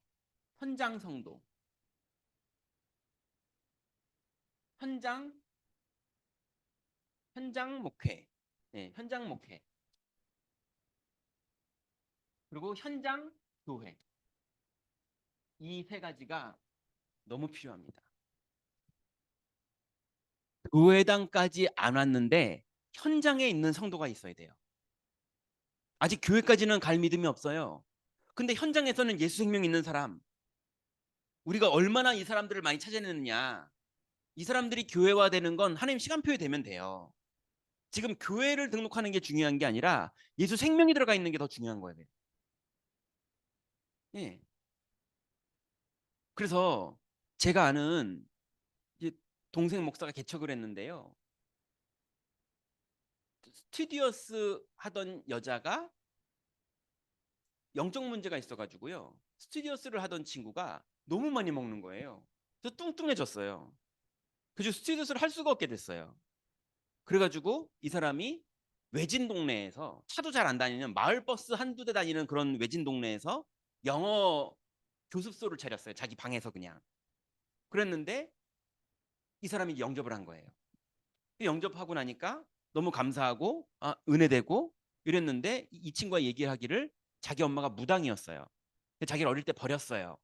현장 성도, 현장 현장 목회, 네, 현장 목회, 그리고 현장 교회, 이 세 가지가 너무 필요합니다. 교회당까지 안 왔는데 현장에 있는 성도가 있어야 돼요. 아직 교회까지는 갈 믿음이 없어요. 근데 현장에서는 예수 생명 있는 사람, 우리가 얼마나 이 사람들을 많이 찾아내느냐. 이 사람들이 교회화되는 건 하나님 시간표에 되면 돼요. 지금 교회를 등록하는 게 중요한 게 아니라 예수 생명이 들어가 있는 게 더 중요한 거예요. 예. 그래서 제가 아는 동생 목사가 개척을 했는데요. 스튜디오스 하던 여자가 영적 문제가 있어가지고요. 스튜디오스를 하던 친구가 너무 많이 먹는 거예요. 그래서 뚱뚱해졌어요. 그래서 스튜디오스를 할 수가 없게 됐어요. 그래가지고 이 사람이 외진 동네에서, 차도 잘 안 다니는 마을 버스 한두 대 다니는 그런 외진 동네에서 영어 교습소를 차렸어요. 자기 방에서 그냥. 그랬는데 이 사람이 영접을 한 거예요. 영접하고 나니까 너무 감사하고 은혜되고 이랬는데, 이 친구가 얘기하기를 자기 엄마가 무당이었어요. 자기를 어릴 때 버렸어요.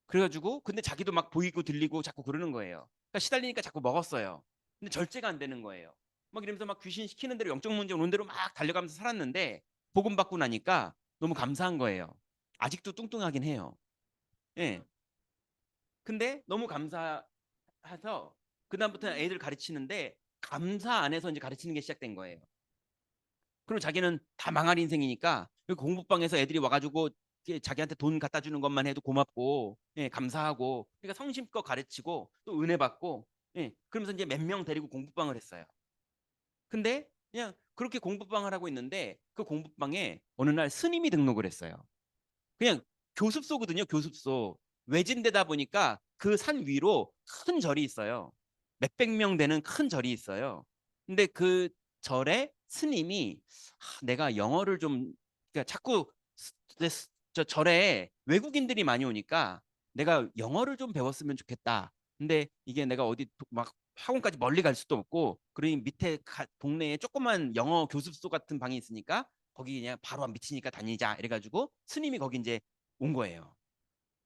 그래가지고 근데 자기도 막 보이고 들리고 자꾸 그러는 거예요. 그러니까 시달리니까 자꾸 먹었어요. 근데 절제가 안 되는 거예요. 막 이러면서 막 귀신 시키는 대로, 영적 문제 오는 대로 막 달려가면서 살았는데 복음 받고 나니까 너무 감사한 거예요. 아직도 뚱뚱하긴 해요. 예. 근데 너무 감사해서 그다음부터는 애들 가르치는데 감사 안에서 이제 가르치는 게 시작된 거예요. 그리고 자기는 다 망할 인생이니까 공부방에서 애들이 와가지고 자기한테 돈 갖다 주는 것만 해도 고맙고, 예, 감사하고, 그러니까 성심껏 가르치고 또 은혜 받고, 예, 그러면서 이제 몇 명 데리고 공부방을 했어요. 근데 그냥 그렇게 공부방을 하고 있는데 그 공부방에 어느 날 스님이 등록을 했어요. 그냥 교습소거든요, 교습소. 외진데다 보니까 그 산 위로 큰 절이 있어요. 몇백 명 되는 큰 절이 있어요. 근데 그 절에 스님이 내가 영어를 좀, 그러니까 자꾸 저 절에 외국인들이 많이 오니까 내가 영어를 좀 배웠으면 좋겠다. 근데 이게 내가 어디 막 학원까지 멀리 갈 수도 없고, 그러니 밑에 동네에 조그만 영어 교습소 같은 방이 있으니까 거기 그냥 바로 미치니까 다니자 이래가지고 스님이 거기 이제 온 거예요.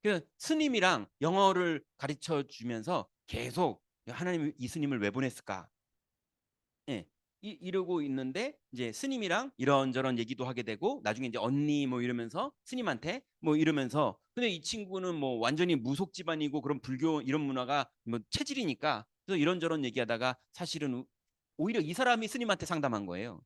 그 스님이랑 영어를 가르쳐 주면서 계속 하나님 이 스님을 왜 보냈을까? 예. 이러고 있는데 이제 스님이랑 이런저런 얘기도 하게 되고, 나중에 이제 언니 뭐 이러면서 스님한테 뭐 이러면서, 근데 이 친구는 뭐 완전히 무속 집안이고 그런 불교 이런 문화가 뭐 체질이니까, 그래서 이런저런 얘기하다가 사실은 오히려 이 사람이 스님한테 상담한 거예요.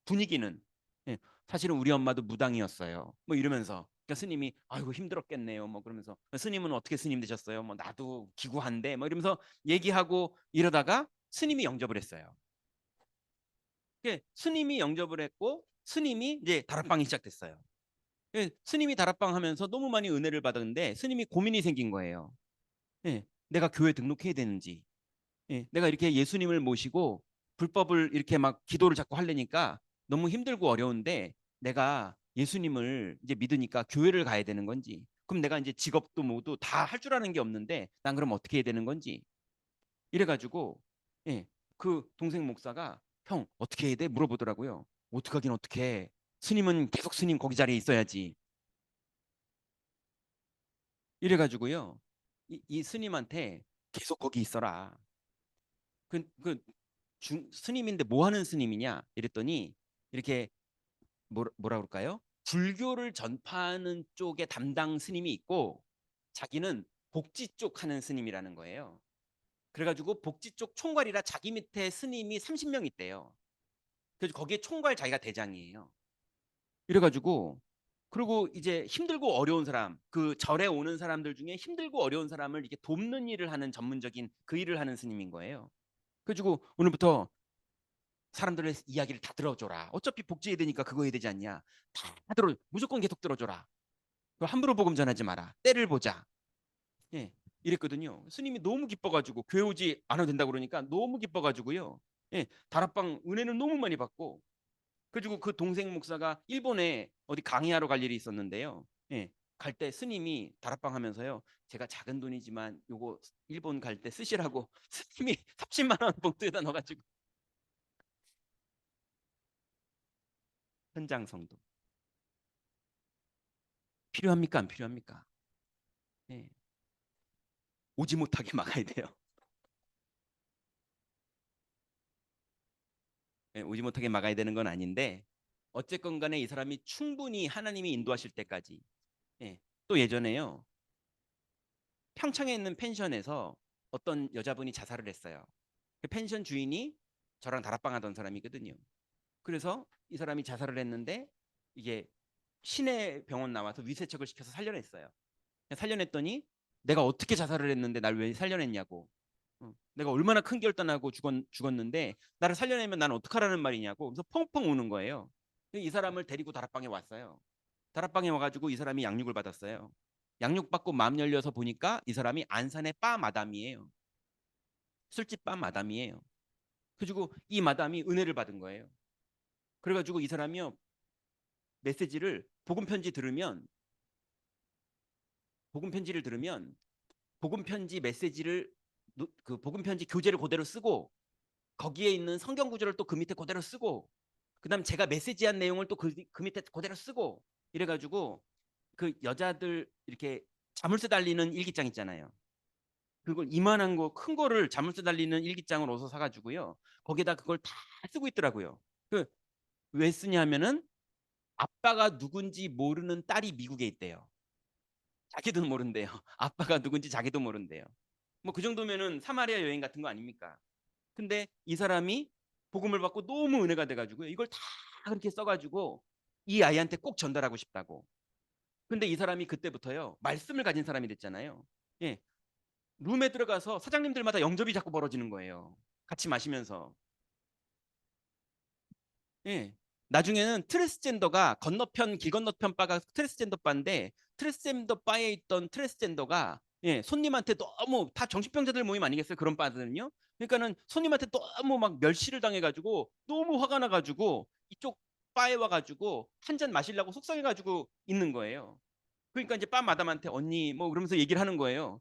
분위기는, 예, 사실은 우리 엄마도 무당이었어요. 뭐 이러면서, 그러니까 스님이 아이고 힘들었겠네요. 뭐 그러면서 스님은 어떻게 스님 되셨어요? 뭐 나도 기구한데 뭐 이러면서 얘기하고 이러다가 스님이 영접을 했어요. 스님이 영접을 했고 스님이 이제 다락방이 시작됐어요. 스님이 다락방 하면서 너무 많이 은혜를 받았는데 스님이 고민이 생긴 거예요. 내가 교회 등록해야 되는지. 예, 내가 이렇게 예수님을 모시고 불법을 이렇게 막 기도를 자꾸 하려니까 너무 힘들고 어려운데 내가 예수님을 이제 믿으니까 교회를 가야 되는 건지, 그럼 내가 이제 직업도 모두 다 할 줄 아는 게 없는데 난 그럼 어떻게 해야 되는 건지 이래가지고, 예, 그 동생 목사가 형 어떻게 해야 돼 물어보더라고요. 어떻게 하긴 어떻게 해. 스님은 계속 스님 거기 자리에 있어야지. 이래가지고요, 이 스님한테 계속 거기 있어라. 스님인데 뭐 하는 스님이냐 이랬더니, 이렇게 뭐라 그럴까요? 불교를 전파하는 쪽에 담당 스님이 있고 자기는 복지 쪽 하는 스님이라는 거예요. 그래가지고 복지 쪽 총괄이라 자기 밑에 스님이 30명 있대요. 그래서 거기에 총괄 자기가 대장이에요. 이래가지고, 그리고 이제 힘들고 어려운 사람, 그 절에 오는 사람들 중에 힘들고 어려운 사람을 이렇게 돕는 일을 하는 전문적인 그 일을 하는 스님인 거예요. 그래가지고 오늘부터 사람들의 이야기를 다 들어줘라. 어차피 복지해야 되니까 그거 해야 되지 않냐. 다 들어, 무조건 계속 들어줘라. 함부로 복음 전하지 마라. 때를 보자. 예, 이랬거든요. 스님이 너무 기뻐가지고 교회 오지 않아도 된다고 그러니까 너무 기뻐가지고요. 예, 다락방 은혜는 너무 많이 받고. 그리고 그 동생 목사가 일본에 어디 강의하러 갈 일이 있었는데요. 예, 갈 때 스님이 다락방 하면서요. 제가 작은 돈이지만 요거 일본 갈 때 쓰시라고 스님이 30만 원 봉투에다 넣어가지고. 현장 성도 필요합니까 안 필요합니까? 예, 오지 못하게 막아야 돼요. 예, 오지 못하게 막아야 되는 건 아닌데 어쨌건 간에 이 사람이 충분히 하나님이 인도하실 때까지. 예, 또 예전에요, 평창에 있는 펜션에서 어떤 여자분이 자살을 했어요. 그 펜션 주인이 저랑 다락방 하던 사람이거든요. 그래서 이 사람이 자살을 했는데 이게 시내 병원 나와서 위세척을 시켜서 살려냈어요. 살려냈더니 내가 어떻게 자살을 했는데 날 왜 살려냈냐고. 내가 얼마나 큰 결단하고 죽었는데 나를 살려내면 난 어떡하라는 말이냐고. 그래서 펑펑 우는 거예요. 이 사람을 데리고 다락방에 왔어요. 다락방에 와가지고 이 사람이 양육을 받았어요. 양육받고 마음 열려서 보니까 이 사람이 안산의 바 마담이에요. 술집 바 마담이에요. 그리고 이 마담이 은혜를 받은 거예요. 그래가지고 이 사람이요, 메시지를 복음 편지를 들으면 복음 편지 메시지를, 그 복음 편지 교재를 그대로 쓰고 거기에 있는 성경 구절을 또 그 밑에 그대로 쓰고, 그다음 제가 메시지한 내용을 또 그 밑에 그대로 쓰고 이래가지고, 그 여자들 이렇게 자물쇠 달리는 일기장 있잖아요. 그걸 이만한 거 큰 거를 자물쇠 달리는 일기장을 어서 사가지고요. 거기에다 그걸 다 쓰고 있더라고요. 그 왜 쓰냐면은 아빠가 누군지 모르는 딸이 미국에 있대요. 자기도 모른대요. 아빠가 누군지 자기도 모른대요. 뭐 그 정도면은 사마리아 여행 같은 거 아닙니까? 근데 이 사람이 복음을 받고 너무 은혜가 돼가지고 이걸 다 그렇게 써가지고 이 아이한테 꼭 전달하고 싶다고. 근데 이 사람이 그때부터요, 말씀을 가진 사람이 됐잖아요. 예, 룸에 들어가서 사장님들마다 영접이 자꾸 벌어지는 거예요. 같이 마시면서. 예. 나중에는 트랜스젠더가 건너편 길 건너편 바가 트랜스젠더 바인데, 트랜스젠더 바에 있던 트랜스젠더가, 예, 손님한테 너무, 다 정신병자들 모임 아니겠어요? 그런 바들은요. 그러니까는 손님한테 너무 막 멸시를 당해가지고 너무 화가 나가지고 이쪽 바에 와가지고 한 잔 마시려고 속상해가지고 있는 거예요. 그러니까 이제 바 마담한테 언니 뭐 그러면서 얘기를 하는 거예요.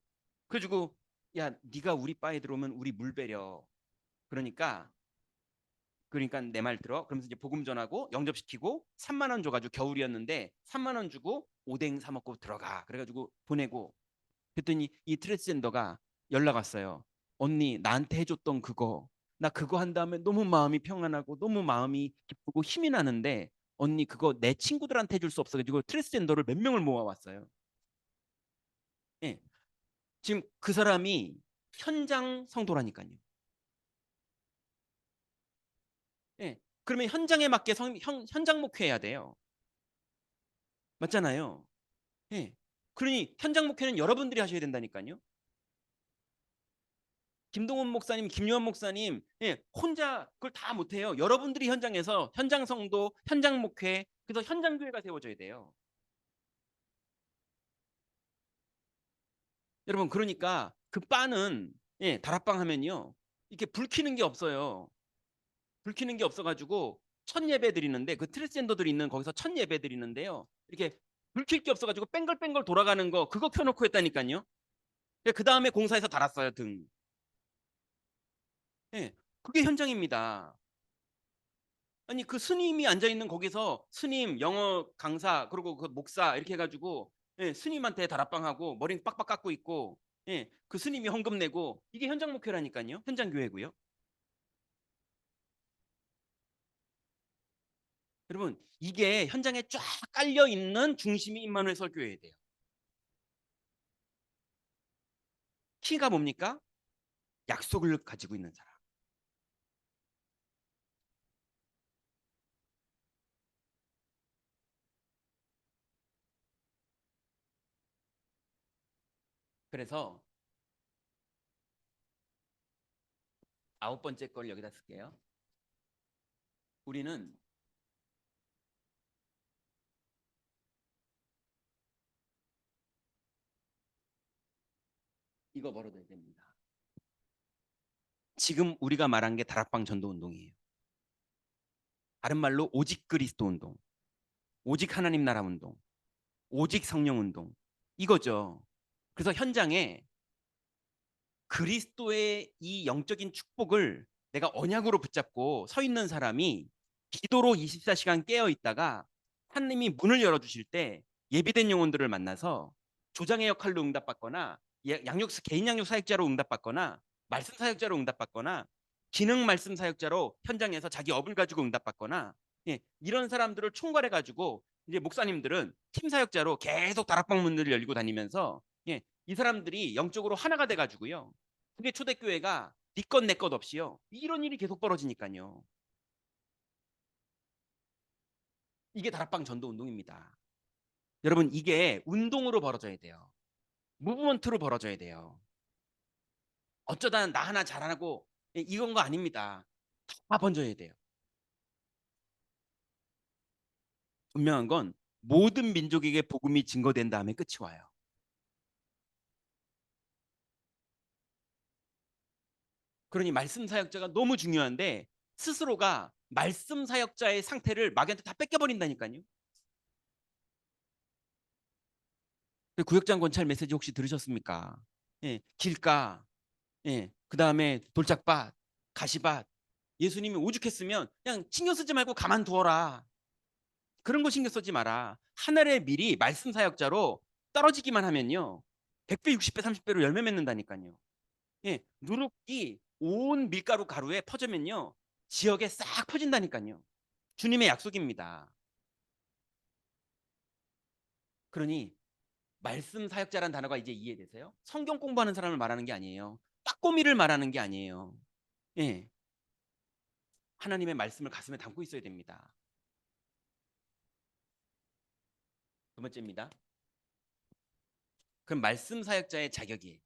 그래가지고 야 네가 우리 바에 들어오면 우리 물 배려. 그러니까 내 말 들어. 그러면서 이제 복음 전하고 영접시키고 3만 원 줘가지고, 겨울이었는데 3만 원 주고 오뎅 사 먹고 들어가. 그래가지고 보내고, 그랬더니 이 트랜스젠더가 연락 왔어요. 언니 나한테 해줬던 그거, 나 그거 한 다음에 너무 마음이 평안하고 너무 마음이 기쁘고 힘이 나는데 언니 그거 내 친구들한테 해줄 수 없어가지고 트랜스젠더를 몇 명을 모아왔어요. 예, 지금 그 사람이 현장 성도라니까요. 예, 그러면 현장에 맞게 현장 목회해야 돼요. 맞잖아요. 예. 그러니 현장 목회는 여러분들이 하셔야 된다니까요. 김동원 목사님, 김요한 목사님, 예, 혼자 그걸 다 못해요. 여러분들이 현장에서 현장 성도, 현장 목회, 그래서 현장 교회가 세워져야 돼요. 여러분, 그러니까 그 바는, 예, 다락방 하면요, 이렇게 불 켜는 게 없어요. 불 켜는 게 없어가지고 첫 예배 드리는데 그 트랜스젠더들이 있는 거기서 첫 예배 드리는데요. 이렇게 불 켤 게 없어가지고 뺑글뺑글 돌아가는 거 그거 켜놓고 했다니까요. 그 다음에 공사에서 달았어요 등. 예, 그게 현장입니다. 아니 그 스님이 앉아 있는 거기서 스님 영어 강사 그리고 그 목사 이렇게 해가지고 예, 스님한테 다락방하고 머리 빡빡 깎고 있고 예, 그 스님이 헌금 내고 이게 현장 목회라니까요. 현장 교회고요. 여러분 이게 현장에 쫙 깔려 있는 중심이 임마누엘 설교회에 돼요. 키가 뭡니까? 약속을 가지고 있는 사람. 그래서 아홉 번째 걸 여기다 쓸게요. 우리는 이거 벌어져야 됩니다. 지금 우리가 말한 게 다락방 전도 운동이에요. 다른 말로 오직 그리스도 운동, 오직 하나님 나라 운동, 오직 성령 운동 이거죠. 그래서 현장에 그리스도의 이 영적인 축복을 내가 언약으로 붙잡고 서 있는 사람이 기도로 24시간 깨어 있다가 하나님이 문을 열어주실 때 예비된 영혼들을 만나서 조장의 역할로 응답받거나 개인 양육 사역자로 응답받거나 말씀 사역자로 응답받거나 기능 말씀 사역자로 현장에서 자기 업을 가지고 응답받거나 예, 이런 사람들을 총괄해 가지고 이제 목사님들은 팀 사역자로 계속 다락방 문들을 열고 다니면서 예, 이 사람들이 영적으로 하나가 돼 가지고요. 그게 초대교회가 네 것 내 것 없이요. 이런 일이 계속 벌어지니까요. 이게 다락방 전도 운동입니다. 여러분 이게 운동으로 벌어져야 돼요. 무브먼트로 벌어져야 돼요. 어쩌다 나 하나 잘하고 이건 거 아닙니다. 다 번져야 돼요. 분명한 건 모든 민족에게 복음이 증거된 다음에 끝이 와요. 그러니 말씀 사역자가 너무 중요한데 스스로가 말씀 사역자의 상태를 마귀한테 다 뺏겨버린다니까요. 구역장 권찰 메시지 혹시 들으셨습니까? 예, 길가, 예, 그 다음에 돌짝밭, 가시밭. 예수님이 오죽했으면 그냥 신경 쓰지 말고 가만두어라. 그런 거 신경 쓰지 마라. 하늘의 밀이 말씀 사역자로 떨어지기만 하면요. 100배, 60배, 30배로 열매 맺는다니까요. 예, 누룩이 온 밀가루 가루에 퍼지면요. 지역에 싹 퍼진다니까요. 주님의 약속입니다. 그러니 말씀 사역자란 단어가 이제 이해되세요? 성경 공부하는 사람을 말하는 게 아니에요. 빠꼬미를 말하는 게 아니에요. 예, 하나님의 말씀을 가슴에 담고 있어야 됩니다. 두 번째입니다. 그럼 말씀 사역자의 자격이에요.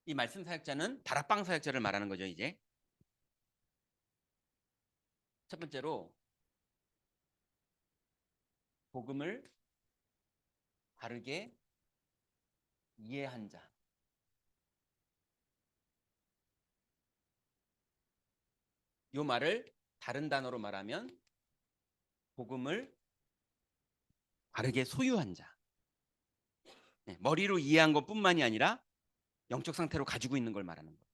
이 말씀 사역자는 다락방 사역자를 말하는 거죠. 이제 첫 번째로 복음을 바르게 이해한 자. 이 말을 다른 단어로 말하면 복음을 바르게 소유한 자. 네, 머리로 이해한 것뿐만이 아니라 영적 상태로 가지고 있는 걸 말하는 거예요.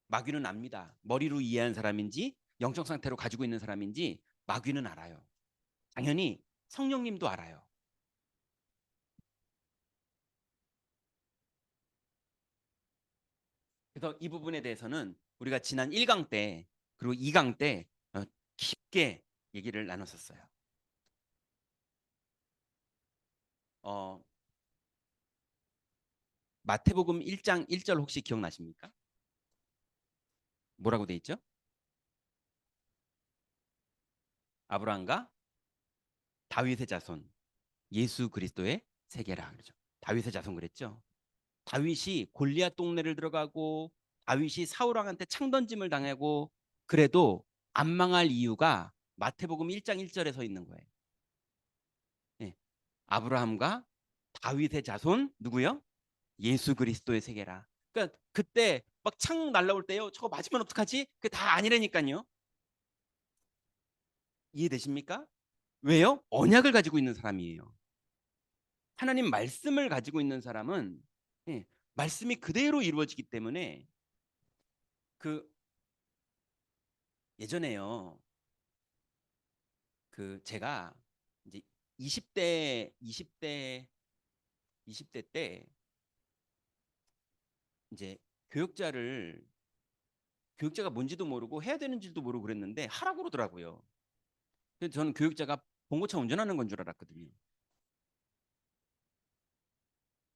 마귀는 압니다. 머리로 이해한 사람인지 영적 상태로 가지고 있는 사람인지 마귀는 알아요. 당연히 성령님도 알아요. 그래서 이 부분에 대해서는 우리가 지난 1강 때 그리고 2강 때 깊게 얘기를 나눴었어요. 마태복음 1장 1절 혹시 기억나십니까? 뭐라고 돼 있죠? 아브라함과 다윗의 자손 예수 그리스도의 세계라 그러죠. 다윗의 자손 그랬죠. 다윗이 골리앗 동네를 들어가고 다윗이 사울 왕한테 창 던짐을 당하고 그래도 안 망할 이유가 마태복음 1장 1절에 서 있는 거예요. 예. 아브라함과 다윗의 자손 누구요? 예수 그리스도의 세계라. 그러니까 그때 막 창 날라올 때요. 저거 맞으면 어떡하지? 그게 다 아니라니까요. 이해되십니까? 왜요? 언약을 가지고 있는 사람이에요. 하나님 말씀을 가지고 있는 사람은 예, 말씀이 그대로 이루어지기 때문에 그 예전에요. 그 제가 이제 20대 때 이제 교육자를 교육자가 뭔지도 모르고 해야 되는지도 모르고 그랬는데 하라고 그러더라고요. 그래서 저는 교육자가 봉고차 운전하는 건 줄 알았거든요.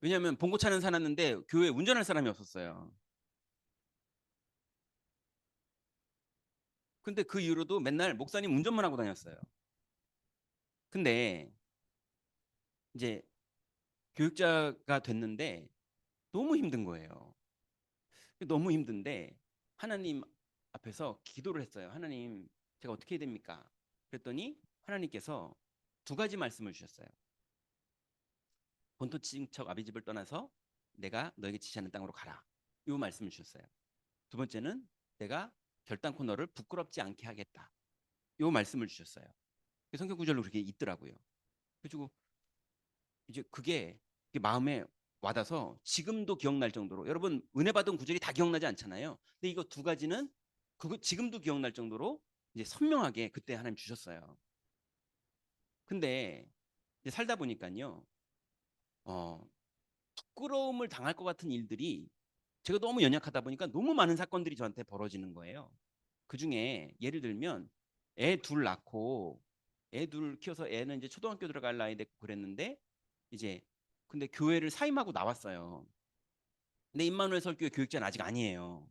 왜냐하면 봉고차는 사놨는데 교회에 운전할 사람이 없었어요. 근데 그 이후로도 맨날 목사님 운전만 하고 다녔어요. 근데 이제 교육자가 됐는데 너무 힘든 거예요. 너무 힘든데 하나님 앞에서 기도를 했어요. 하나님, 제가 어떻게 해야 됩니까? 그랬더니 하나님께서 두 가지 말씀을 주셨어요. 본토 친척 아비 집을 떠나서 내가 너에게 지시하는 땅으로 가라. 이 말씀을 주셨어요. 두 번째는 내가 결단코 너를 부끄럽지 않게 하겠다. 이 말씀을 주셨어요. 성경 구절로 그렇게 있더라고요. 그리고 이제 그게 마음에 와닿아서 지금도 기억날 정도로, 여러분 은혜 받은 구절이 다 기억나지 않잖아요. 근데 이거 두 가지는 그거 지금도 기억날 정도로 이제 선명하게 그때 하나님 주셨어요. 근데 이제 살다 보니까요, 어, 부끄러움을 당할 것 같은 일들이 제가 너무 연약하다 보니까 너무 많은 사건들이 저한테 벌어지는 거예요. 그 중에 예를 들면 애 둘 낳고 애 둘 키워서 애는 이제 초등학교 들어갈 나이 됐고 그랬는데 이제 근데 교회를 사임하고 나왔어요. 근데 임마누엘 설교회 교육자는 아직 아니에요.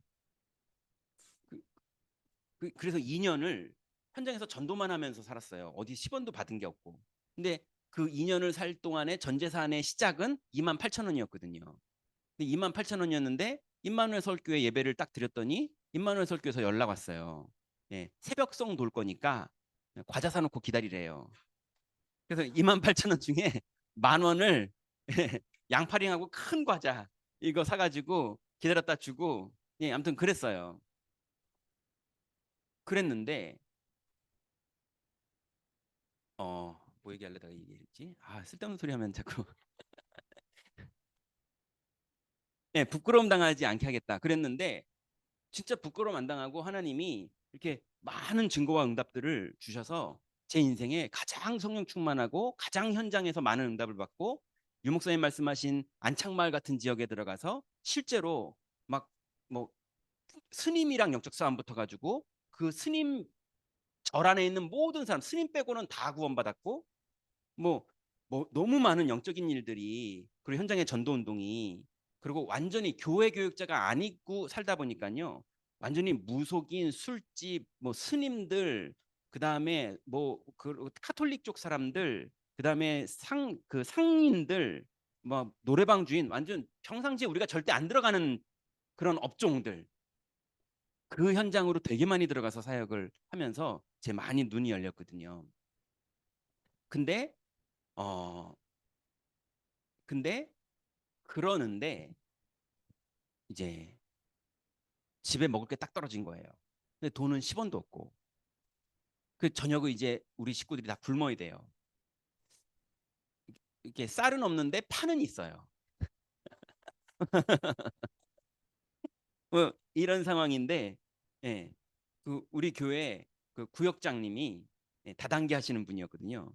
그, 그래서 2년을 현장에서 전도만 하면서 살았어요. 어디 10원도 받은 게 없고. 근데 그 2년을 살 동안에 전재산의 시작은 2만 8천 원이었거든요. 근데 2만 8천 원이었는데 임마누엘 설교회 예배를 딱 드렸더니 임마누엘 설교에서 연락 왔어요. 예, 새벽송 돌 거니까 과자 사놓고 기다리래요. 그래서 2만 8천 원 중에 만 원을 양파링하고 큰 과자 이거 사가지고 기다렸다 주고 예, 아무튼 그랬어요. 그랬는데 뭐 얘기하려다가 얘기했지? 아 쓸데없는 소리 하면 자꾸 예, 부끄러움 당하지 않게 하겠다. 그랬는데 진짜 부끄러움 안 당하고 하나님이 이렇게 많은 증거와 응답들을 주셔서 제 인생에 가장 성령 충만하고 가장 현장에서 많은 응답을 받고 유목사님 말씀하신 안창마을 같은 지역에 들어가서 실제로 막 뭐 스님이랑 영적 싸움 붙어가지고 그 스님 절 안에 있는 모든 사람 스님 빼고는 다 구원받았고 뭐, 뭐 너무 많은 영적인 일들이 그리고 현장의 전도 운동이 그리고 완전히 교회 교육자가 아니고 살다 보니까요 완전히 무속인 술집 뭐 스님들 그다음에 뭐그 카톨릭 쪽 사람들 그다음에 그 상인들 뭐 노래방 주인 완전 평상시에 우리가 절대 안 들어가는 그런 업종들 그 현장으로 되게 많이 들어가서 사역을 하면서 제 많이 눈이 열렸거든요. 근데 어 근데 그러는데 이제 집에 먹을 게 딱 떨어진 거예요. 근데 돈은 10원도 없고 그 저녁을 이제 우리 식구들이 다 굶어야 돼요. 이렇게 쌀은 없는데 파는 있어요. 이런 상황인데 예, 그 우리 교회 그 구역장님이 예, 다단계 하시는 분이었거든요.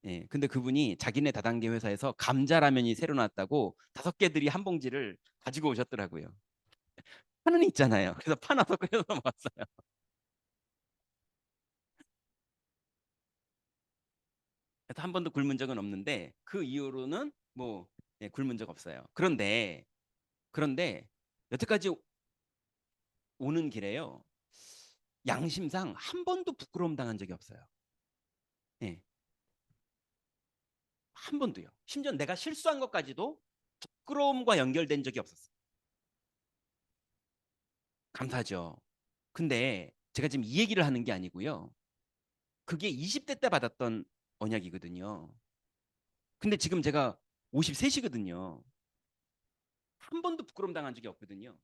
예, 근데 그분이 자기네 다단계 회사에서 감자라면이 새로 나왔다고 5개들이 한 봉지를 가지고 오셨더라고요. 파는 있잖아요. 그래서 파나서 끓여서 먹었어요. 그래서 한 번도 굶은 적은 없는데 그 이후로는 뭐 예, 굶은 적 없어요. 그런데 여태까지 오는 길에요. 양심상 한 번도 부끄러움 당한 적이 없어요. 예, 한 번도요. 심지어 내가 실수한 것까지도 부끄러움과 연결된 적이 없었어요. 감사하죠. 근데 제가 지금 이 얘기를 하는 게 아니고요. 그게 20대 때 받았던 언약이거든요. 근데 지금 제가 53시거든요. 한 번도 부끄러움 당한 적이 없거든요.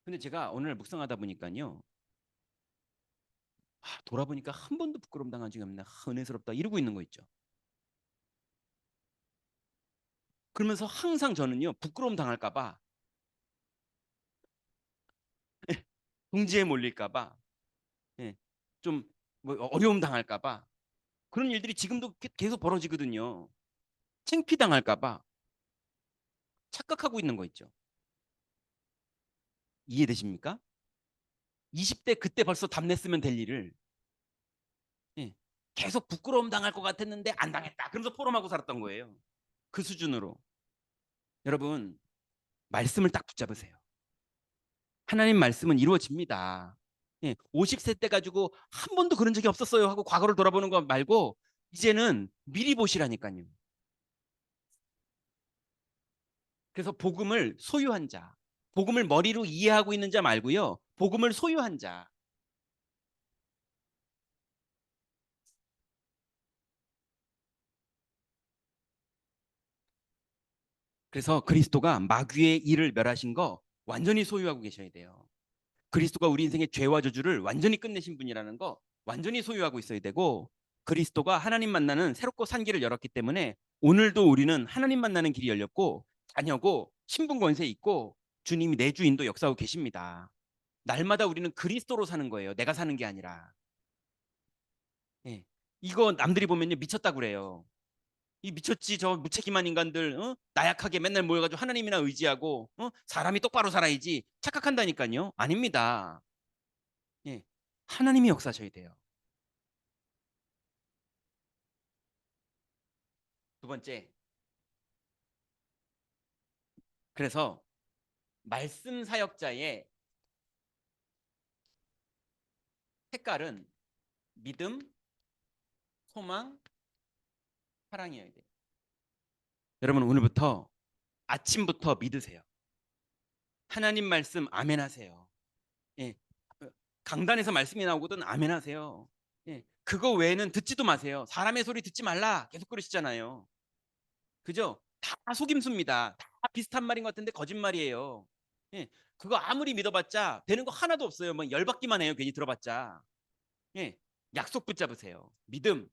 근데 제가 오늘 묵상하다 보니까요. 돌아보니까 한 번도 부끄러움 당한 적이 없네. 은혜스럽다. 이러고 있는 거 있죠. 그러면서 항상 저는요. 부끄러움 당할까 봐 궁지에 몰릴까 봐 예, 좀뭐 어려움 당할까 봐 그런 일들이 지금도 계속 벌어지거든요. 창피 당할까 봐 착각하고 있는 거 있죠. 이해되십니까? 20대 그때 벌써 답냈으면 될 일을 예, 계속 부끄러움 당할 것 같았는데 안 당했다. 그러면서 포럼하고 살았던 거예요. 그 수준으로. 여러분 말씀을 딱 붙잡으세요. 하나님 말씀은 이루어집니다. 예, 50세 때 가지고 한 번도 그런 적이 없었어요 하고 과거를 돌아보는 거 말고 이제는 미리 보시라니까요. 그래서 복음을 소유한 자, 복음을 머리로 이해하고 있는 자 말고요. 복음을 소유한 자. 그래서 그리스도가 마귀의 일을 멸하신 거 완전히 소유하고 계셔야 돼요. 그리스도가 우리 인생의 죄와 저주를 완전히 끝내신 분이라는 거 완전히 소유하고 있어야 되고 그리스도가 하나님 만나는 새롭고 산 길을 열었기 때문에 오늘도 우리는 하나님 만나는 길이 열렸고 자녀고 신분 권세 있고 주님이 내 주인도 역사하고 계십니다. 날마다 우리는 그리스도로 사는 거예요. 내가 사는 게 아니라. 예. 이거 남들이 보면요 미쳤다고 그래요. 이 미쳤지 저 무책임한 인간들 나약하게 맨날 모여가지고 하나님이나 의지하고 사람이 똑바로 살아야지 착각한다니까요. 아닙니다. 예. 하나님이 역사하셔야 돼요. 두 번째, 그래서 말씀 사역자의 색깔은 믿음, 소망, 사랑이어야 돼요. 여러분 오늘부터 아침부터 믿으세요. 하나님 말씀 아멘 하세요. 예. 강단에서 말씀이 나오거든 아멘 하세요. 예. 그거 외에는 듣지도 마세요. 사람의 소리 듣지 말라 계속 그러시잖아요. 그죠? 다 속임수입니다. 다 비슷한 말인 것 같은데 거짓말이에요. 예. 그거 아무리 믿어봤자 되는 거 하나도 없어요. 뭐 열받기만 해요. 괜히 들어봤자. 예. 약속 붙잡으세요. 믿음.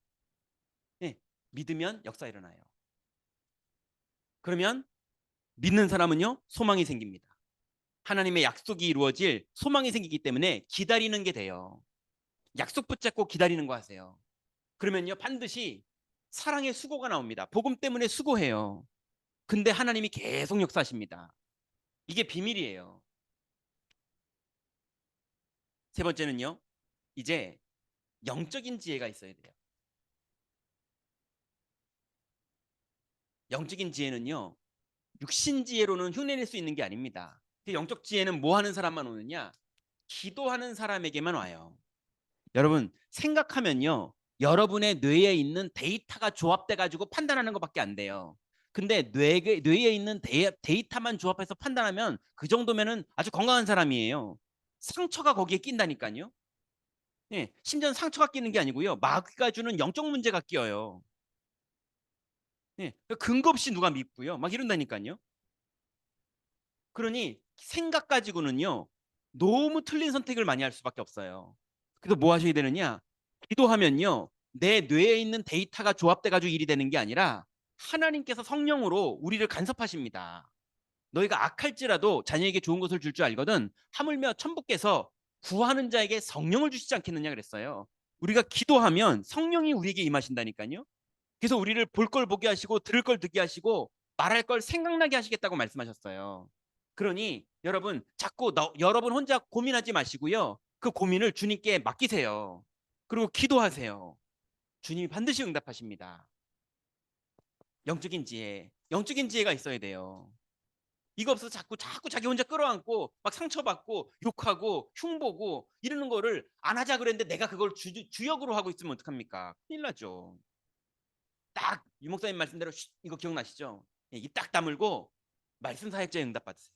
예. 믿으면 역사 일어나요. 그러면 믿는 사람은요 소망이 생깁니다. 하나님의 약속이 이루어질 소망이 생기기 때문에 기다리는 게 돼요. 약속 붙잡고 기다리는 거 하세요. 그러면요 반드시 사랑의 수고가 나옵니다. 복음 때문에 수고해요. 근데 하나님이 계속 역사하십니다. 이게 비밀이에요. 세 번째는요 이제 영적인 지혜가 있어야 돼요. 영적인 지혜는요 육신 지혜로는 흉내낼 수 있는 게 아닙니다. 영적 지혜는 뭐 하는 사람만 오느냐? 기도하는 사람에게만 와요. 여러분 생각하면요 여러분의 뇌에 있는 데이터가 조합돼 가지고 판단하는 것밖에 안 돼요. 근데 뇌에 있는 데이터만 조합해서 판단하면 그 정도면은 아주 건강한 사람이에요. 상처가 거기에 낀다니까요. 예, 심지어 상처가 끼는 게 아니고요 마귀가 주는 영적 문제가 끼어요. 예, 근거 없이 누가 믿고요 막 이런다니까요. 그러니 생각 가지고는요 너무 틀린 선택을 많이 할 수밖에 없어요. 그래서 뭐 하셔야 되느냐? 기도하면요 내 뇌에 있는 데이터가 조합돼 가지고 일이 되는 게 아니라 하나님께서 성령으로 우리를 간섭하십니다. 너희가 악할지라도 자녀에게 좋은 것을 줄 줄 알거든 하물며 천부께서 구하는 자에게 성령을 주시지 않겠느냐 그랬어요. 우리가 기도하면 성령이 우리에게 임하신다니까요. 그래서 우리를 볼 걸 보게 하시고 들을 걸 듣게 하시고 말할 걸 생각나게 하시겠다고 말씀하셨어요. 그러니 여러분 자꾸 여러분 혼자 고민하지 마시고요. 그 고민을 주님께 맡기세요. 그리고 기도하세요. 주님이 반드시 응답하십니다. 영적인 지혜가 있어야 돼요. 이거 없어서 자꾸 자기 혼자 끌어안고 막 상처받고 욕하고 흉보고 이러는 거를 안 하자 그랬는데 내가 그걸 주역으로 하고 있으면 어떡합니까? 큰일 나죠. 딱 유목사님 말씀대로 이거 기억나시죠? 입 딱 다물고 말씀 사역자의 응답 받으세요.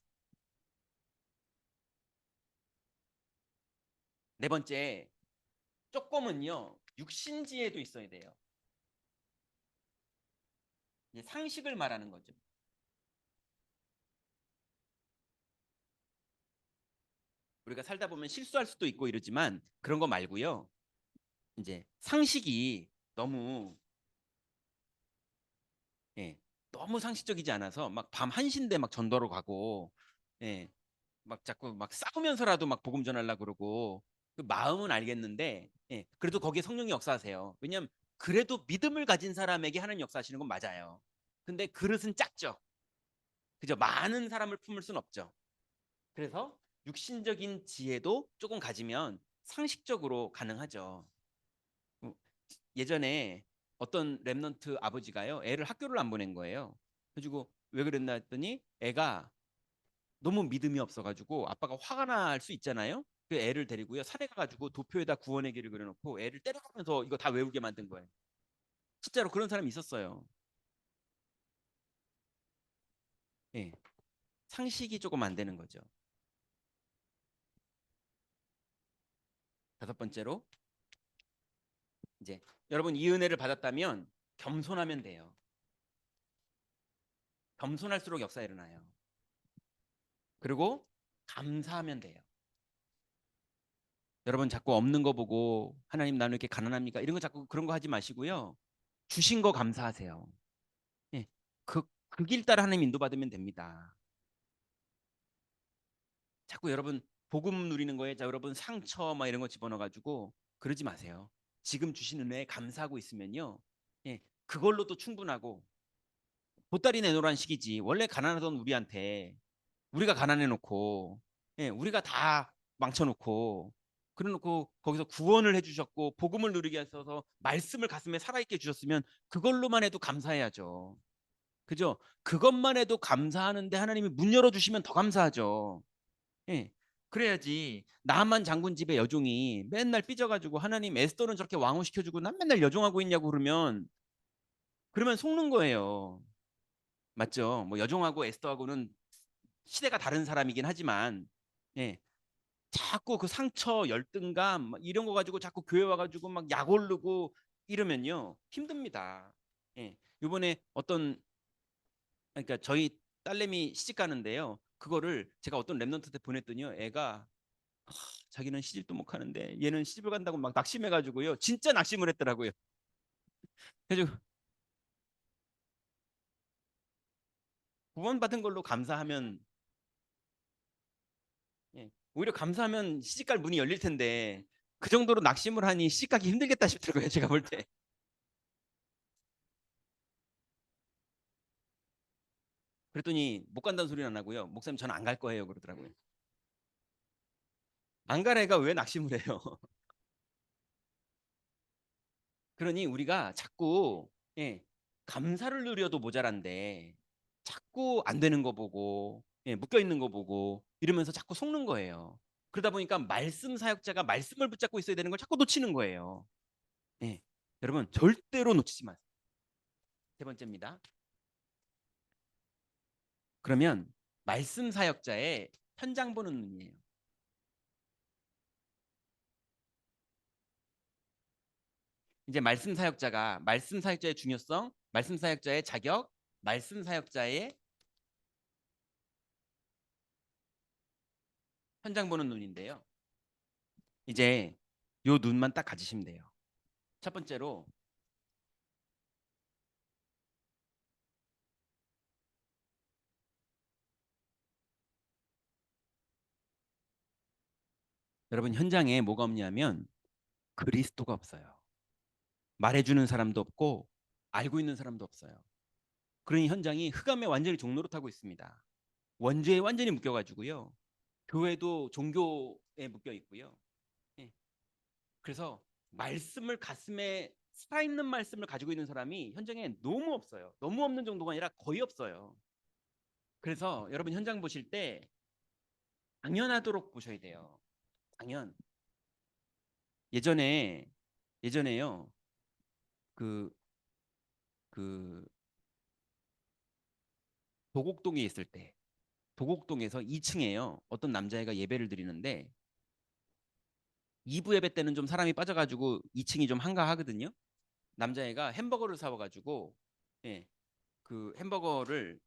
네 번째, 조금은요 육신지혜도 있어야 돼요. 이제 상식을 말하는 거죠. 우리가 살다 보면 실수할 수도 있고 이러지만 그런 거 말고요. 이제 상식이 너무 예, 너무 상식적이지 않아서 막 밤 1시인데 막 전도로 가고 예, 막 자꾸 막 싸우면서라도 막 복음 전하려고 그러고 그 마음은 알겠는데 예, 그래도 거기에 성령이 역사하세요. 왜냐하면 그래도 믿음을 가진 사람에게 하나님 역사하시는 건 맞아요. 근데 그릇은 작죠. 그죠? 많은 사람을 품을 순 없죠. 그래서 육신적인 지혜도 조금 가지면 상식적으로 가능하죠. 어, 예전에 어떤 랩넌트 아버지가요, 애를 학교를 안 보낸 거예요. 그래가지고 왜 그랬나 했더니 애가 너무 믿음이 없어가지고 아빠가 화가 날 수 있잖아요. 그 애를 데리고요 산에 가가지고 도표에다 구원의 길을 그려놓고 애를 때려가면서 이거 다 외우게 만든 거예요. 진짜로 그런 사람이 있었어요. 예, 상식이 조금 안 되는 거죠. 다섯 번째로 이제 여러분 이 은혜를 받았다면 겸손하면 돼요. 겸손할수록 역사 일어나요. 그리고 감사하면 돼요. 여러분 자꾸 없는 거 보고 하나님 나는 이렇게 가난합니까? 이런 거 자꾸 그런 거 하지 마시고요. 주신 거 감사하세요. 예, 그 길 따라 하나님 인도받으면 됩니다. 자꾸 여러분 복음 누리는 거에 자 여러분 상처 막 이런 거 집어넣어가지고 그러지 마세요. 지금 주신 은혜에 감사하고 있으면요. 예, 그걸로도 충분하고 보따리 내놓으란 식이지. 원래 가난하던 우리한테 우리가 가난해 놓고 예, 우리가 다 망쳐 놓고 그래 놓고 거기서 구원을 해 주셨고 복음을 누리게 하셔서 말씀을 가슴에 살아있게 주셨으면 그걸로만 해도 감사해야죠. 그죠? 그것만 해도 감사하는데 하나님이 문 열어 주시면 더 감사하죠. 예. 그래야지 나만 장군 집의 여종이 맨날 삐져가지고 하나님 에스더는 저렇게 왕후 시켜주고 난 맨날 여종하고 있냐고 그러면 속는 거예요. 맞죠? 뭐 여종하고 에스더하고는 시대가 다른 사람이긴 하지만 예, 자꾸 그 상처, 열등감 막 이런 거 가지고 자꾸 교회 와가지고 막 약 오르고 이러면요 힘듭니다. 예, 이번에 어떤 그러니까 저희 딸내미 시집 가는데요. 그거를 제가 어떤 랩런트한테 보냈더니요. 애가 자기는 시집도 못 가는데 얘는 시집을 간다고 막 낙심해가지고요. 진짜 낙심을 했더라고요. 그래서 구원받은 걸로 감사하면 예, 오히려 감사하면 시집갈 문이 열릴 텐데 그 정도로 낙심을 하니 시집가기 힘들겠다 싶더라고요. 제가 볼 때. 그랬더니 못 간다는 소리는 안 하고요. 목사님 저는 안 갈 거예요. 그러더라고요. 안 갈 애가 왜 낙심을 해요? 그러니 우리가 자꾸 예, 감사를 누려도 모자란데 자꾸 안 되는 거 보고 예, 묶여 있는 거 보고 이러면서 자꾸 속는 거예요. 그러다 보니까 말씀 사역자가 말씀을 붙잡고 있어야 되는 걸 자꾸 놓치는 거예요. 예, 여러분 절대로 놓치지 마세요. 세 번째입니다. 그러면 말씀 사역자의 현장 보는 눈이에요. 이제 말씀 사역자의 중요성, 말씀 사역자의 자격, 말씀 사역자의 현장 보는 눈인데요. 이제 요 눈만 딱 가지시면 돼요. 첫 번째로 여러분 현장에 뭐가 없냐면 그리스도가 없어요. 말해주는 사람도 없고 알고 있는 사람도 없어요. 그러니 현장이 흑암에 완전히 종로로 타고 있습니다. 원죄에 완전히 묶여가지고요. 교회도 종교에 묶여 있고요. 예. 그래서 말씀을 가슴에 살아있는 말씀을 가지고 있는 사람이 현장에 너무 없어요. 너무 없는 정도가 아니라 거의 없어요. 그래서 여러분 현장 보실 때 당연하도록 보셔야 돼요. 당연. 예전에 예전에요. 그 그 도곡동에 있을 때 도곡동에서 2층에요. 어떤 남자애가 예배를 드리는데 2부 예배 때는 좀 사람이 빠져가지고 2층이 좀 한가하거든요. 남자애가 햄버거를 사와가지고 예, 그 햄버거를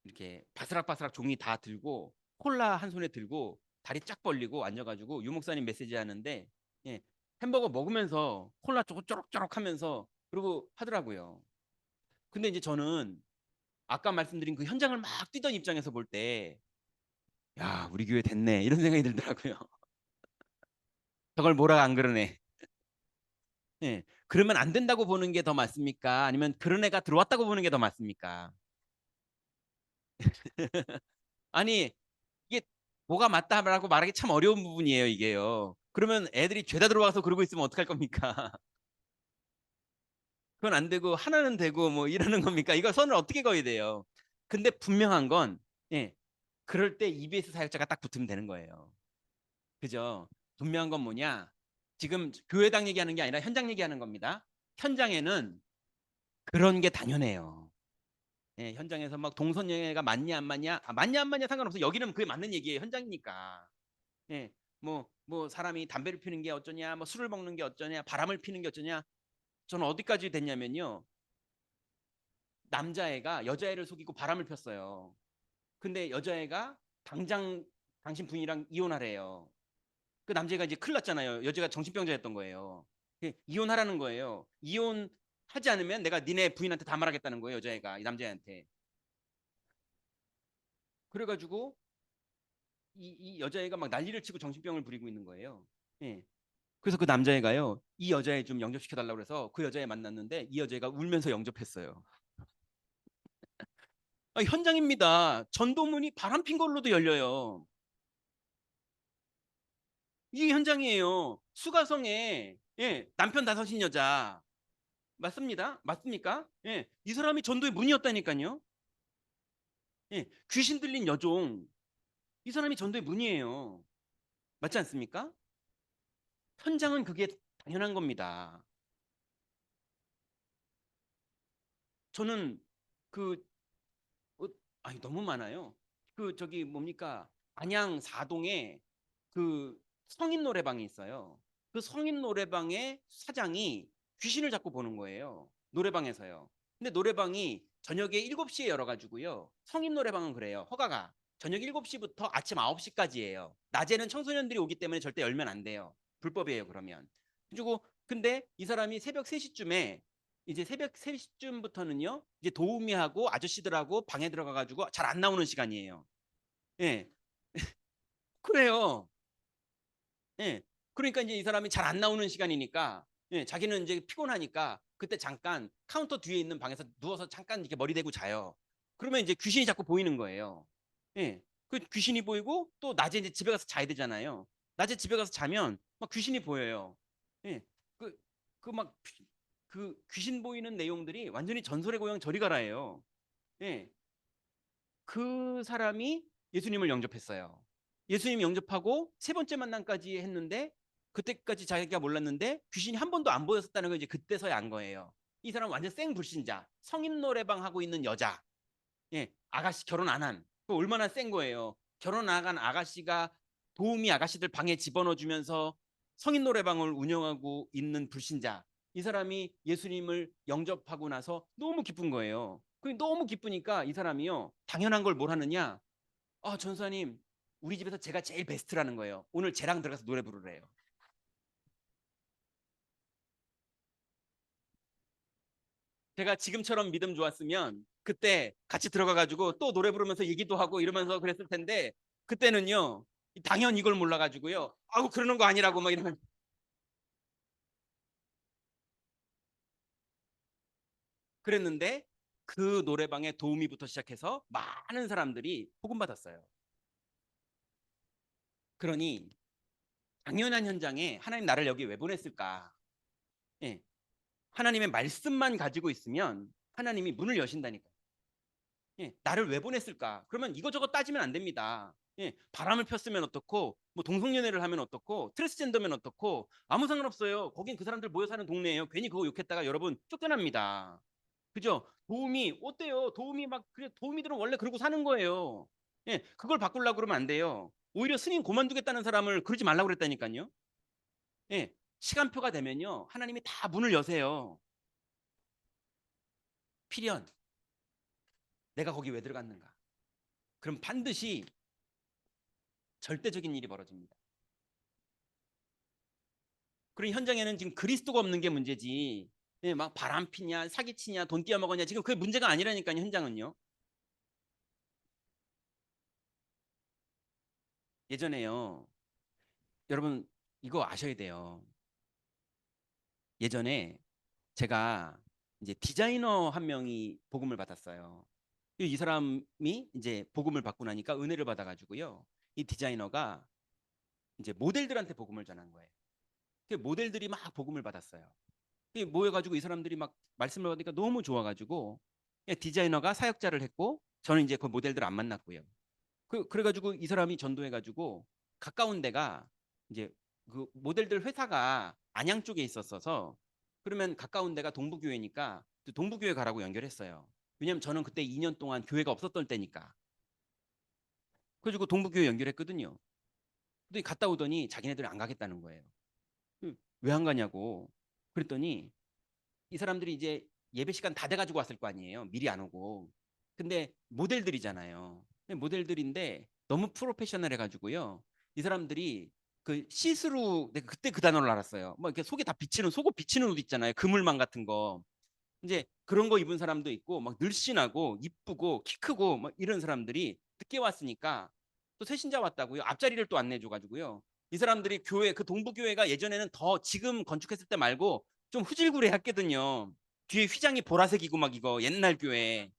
이렇게 바스락바스락 종이 다 들고 콜라 한 손에 들고 다리 쫙 벌리고 앉아가지고 유목사님 메시지 하는데 예, 햄버거 먹으면서 콜라 쪼록쪼록 하면서 그러고 하더라고요. 근데 이제 저는 아까 말씀드린 그 현장을 막 뛰던 입장에서 볼 때 야, 우리 교회 됐네 이런 생각이 들더라고요. 저걸 뭐라 안 그러네. 예, 그러면 안 된다고 보는 게 더 맞습니까? 아니면 그런 애가 들어왔다고 보는 게 더 맞습니까? 아니 이게 뭐가 맞다라고 말하기 참 어려운 부분이에요, 이게요. 그러면 애들이 죄다 들어와서 그러고 있으면 어떡할 겁니까? 그건 안 되고 하나는 되고 뭐 이러는 겁니까? 이거 선을 어떻게 그어야 돼요? 근데 분명한 건 예, 그럴 때 EBS 사역자가 딱 붙으면 되는 거예요. 그죠? 분명한 건 뭐냐? 지금 교회당 얘기하는 게 아니라 현장 얘기하는 겁니다. 현장에는 그런 게 당연해요. 예, 현장에서 막 동성연애가 맞냐 안 맞냐, 맞냐 안 맞냐 상관없어. 여기는 그게 맞는 얘기예요. 현장이니까. 예, 뭐 사람이 담배를 피는 게 어쩌냐, 뭐 술을 먹는 게 어쩌냐, 바람을 피는 게 어쩌냐. 저는 어디까지 됐냐면요. 남자애가 여자애를 속이고 바람을 폈어요. 근데 여자애가 당장 당신 부인이랑 이혼하래요. 그 남자애가 이제 큰일 났잖아요. 여자가 정신병자였던 거예요. 이혼하라는 거예요. 이혼하지 않으면 내가 니네 부인한테 다 말하겠다는 거예요. 여자애가 이 남자애한테. 그래가지고 이 여자애가 막 난리를 치고 정신병을 부리고 있는 거예요. 예. 그래서 그 남자애가요, 이 여자애 좀 영접시켜 달라고 그래서 그 여자애 만났는데 이 여자애가 울면서 영접했어요. 아, 현장입니다. 전도문이 바람핀 걸로도 열려요. 이게 현장이에요. 수가성에 예, 남편 다섯인 여자 맞습니다. 맞습니까? 예, 이 사람이 전도의 문이었다니까요. 예, 귀신 들린 여종 이 사람이 전도의 문이에요. 맞지 않습니까? 현장은 그게 당연한 겁니다. 저는 그 어, 아니 너무 많아요. 그 저기 뭡니까? 안양 사동에 그 성인 노래방이 있어요. 그 성인 노래방의 사장이 귀신을 자꾸 보는 거예요. 노래방에서요. 근데 노래방이 저녁에 7시에 열어가지고요. 성인 노래방은 그래요. 허가가 저녁 7시부터 아침 9시까지예요. 낮에는 청소년들이 오기 때문에 절대 열면 안 돼요. 불법이에요, 그러면. 그리고 근데 이 사람이 새벽 3시쯤에 이제 새벽 3시쯤부터는요. 이제 도우미하고 아저씨들하고 방에 들어가가지고 잘 안 나오는 시간이에요. 예, 그래요. 예. 그러니까 이제 이 사람이 잘 안 나오는 시간이니까 예, 자기는 이제 피곤하니까 그때 잠깐 카운터 뒤에 있는 방에서 누워서 잠깐 이렇게 머리 대고 자요. 그러면 이제 귀신이 자꾸 보이는 거예요. 예. 그 귀신이 보이고 또 낮에 이제 집에 가서 자야 되잖아요. 낮에 집에 가서 자면 막 귀신이 보여요. 예. 그, 그 막, 그 귀신 보이는 내용들이 완전히 전설의 고향 저리 가라예요. 예. 그 사람이 예수님을 영접했어요. 예수님 영접하고 세 번째 만남까지 했는데 그때까지 자기가 몰랐는데 귀신이 한 번도 안 보였었다는 걸 이제 그때서야 안 거예요. 이 사람 완전 생 불신자. 성인 노래방 하고 있는 여자. 예, 아가씨 결혼 안 한. 그 얼마나 센 거예요. 결혼 안 한 아가씨가 도우미 아가씨들 방에 집어넣어 주면서 성인 노래방을 운영하고 있는 불신자. 이 사람이 예수님을 영접하고 나서 너무 기쁜 거예요. 너무 기쁘니까 이 사람이요. 당연한 걸 뭘 하느냐? 아, 전사님, 우리 집에서 제가 제일 베스트라는 거예요. 오늘 쟤랑 들어가서 노래 부르래요. 제가 지금처럼 믿음 좋았으면 그때 같이 들어가가지고 또 노래 부르면서 얘기도 하고 이러면서 그랬을 텐데 그때는요 당연 이걸 몰라가지고요 아우 그러는 거 아니라고 막 이러면 그랬는데 그 노래방의 도우미부터 시작해서 많은 사람들이 복음받았어요. 그러니 당연한 현장에 하나님 나를 여기 왜 보냈을까? 예, 하나님의 말씀만 가지고 있으면 하나님이 문을 여신다니까. 예, 나를 왜 보냈을까? 그러면 이거저거 따지면 안 됩니다. 예, 바람을 폈으면 어떻고, 뭐 동성연애를 하면 어떻고, 트랜스젠더면 어떻고, 아무 상관없어요. 거긴 그 사람들 모여 사는 동네예요. 괜히 그거 욕했다가 여러분 쫓겨납니다. 그죠? 도우미 어때요? 도우미 막 그래 도우미들은 원래 그러고 사는 거예요. 예, 그걸 바꾸려고 그러면 안 돼요. 오히려 스님 그만두겠다는 사람을 그러지 말라고 그랬다니까요. 예, 시간표가 되면요, 하나님이 다 문을 여세요. 필연, 내가 거기 왜 들어갔는가? 그럼 반드시 절대적인 일이 벌어집니다. 그런 현장에는 지금 그리스도가 없는 게 문제지, 예, 막 바람 피냐, 사기치냐, 돈 띄어먹었냐, 지금 그게 문제가 아니라니까요, 현장은요. 예전에요, 여러분 이거 아셔야 돼요. 예전에 제가 이제 디자이너 한 명이 복음을 받았어요. 이 사람이 이제 복음을 받고 나니까 은혜를 받아가지고요, 이 디자이너가 이제 모델들한테 복음을 전한 거예요. 그 모델들이 막 복음을 받았어요. 모여가지고 이 사람들이 막 말씀을 받으니까 너무 좋아가지고 디자이너가 사역자를 했고, 저는 이제 그 모델들 안 만났고요. 그래가지고 이 사람이 전도해가지고 가까운 데가 이제 그 모델들 회사가 안양 쪽에 있었어서, 그러면 가까운 데가 동부교회니까 동부교회 가라고 연결했어요. 왜냐면 저는 그때 2년 동안 교회가 없었던 때니까. 그래가지고 동부교회 연결했거든요. 근데 갔다 오더니 자기네들이 안 가겠다는 거예요. 왜 안 가냐고. 그랬더니 이 사람들이 이제 예배 시간 다 돼가지고 왔을 거 아니에요, 미리 안 오고. 근데 모델들이잖아요. 모델들인데 너무 프로페셔널 해가지고요, 이 사람들이 그 시스루, 내가 그때 그 단어를 알았어요. 뭐 이렇게 속에 다 비치는, 속옷 비치는 옷 있잖아요, 그물망 같은 거. 이제 그런 거 입은 사람도 있고, 막 늘씬하고 이쁘고 키 크고 막 이런 사람들이 늦게 왔으니까, 또 새신자 왔다고요, 앞자리를 또 안 내줘가지고요, 이 사람들이 교회, 그 동부교회가 예전에는 더 지금 건축했을 때 말고 좀 후질구레 했거든요. 뒤에 휘장이 보라색이고 막 이거 옛날 교회.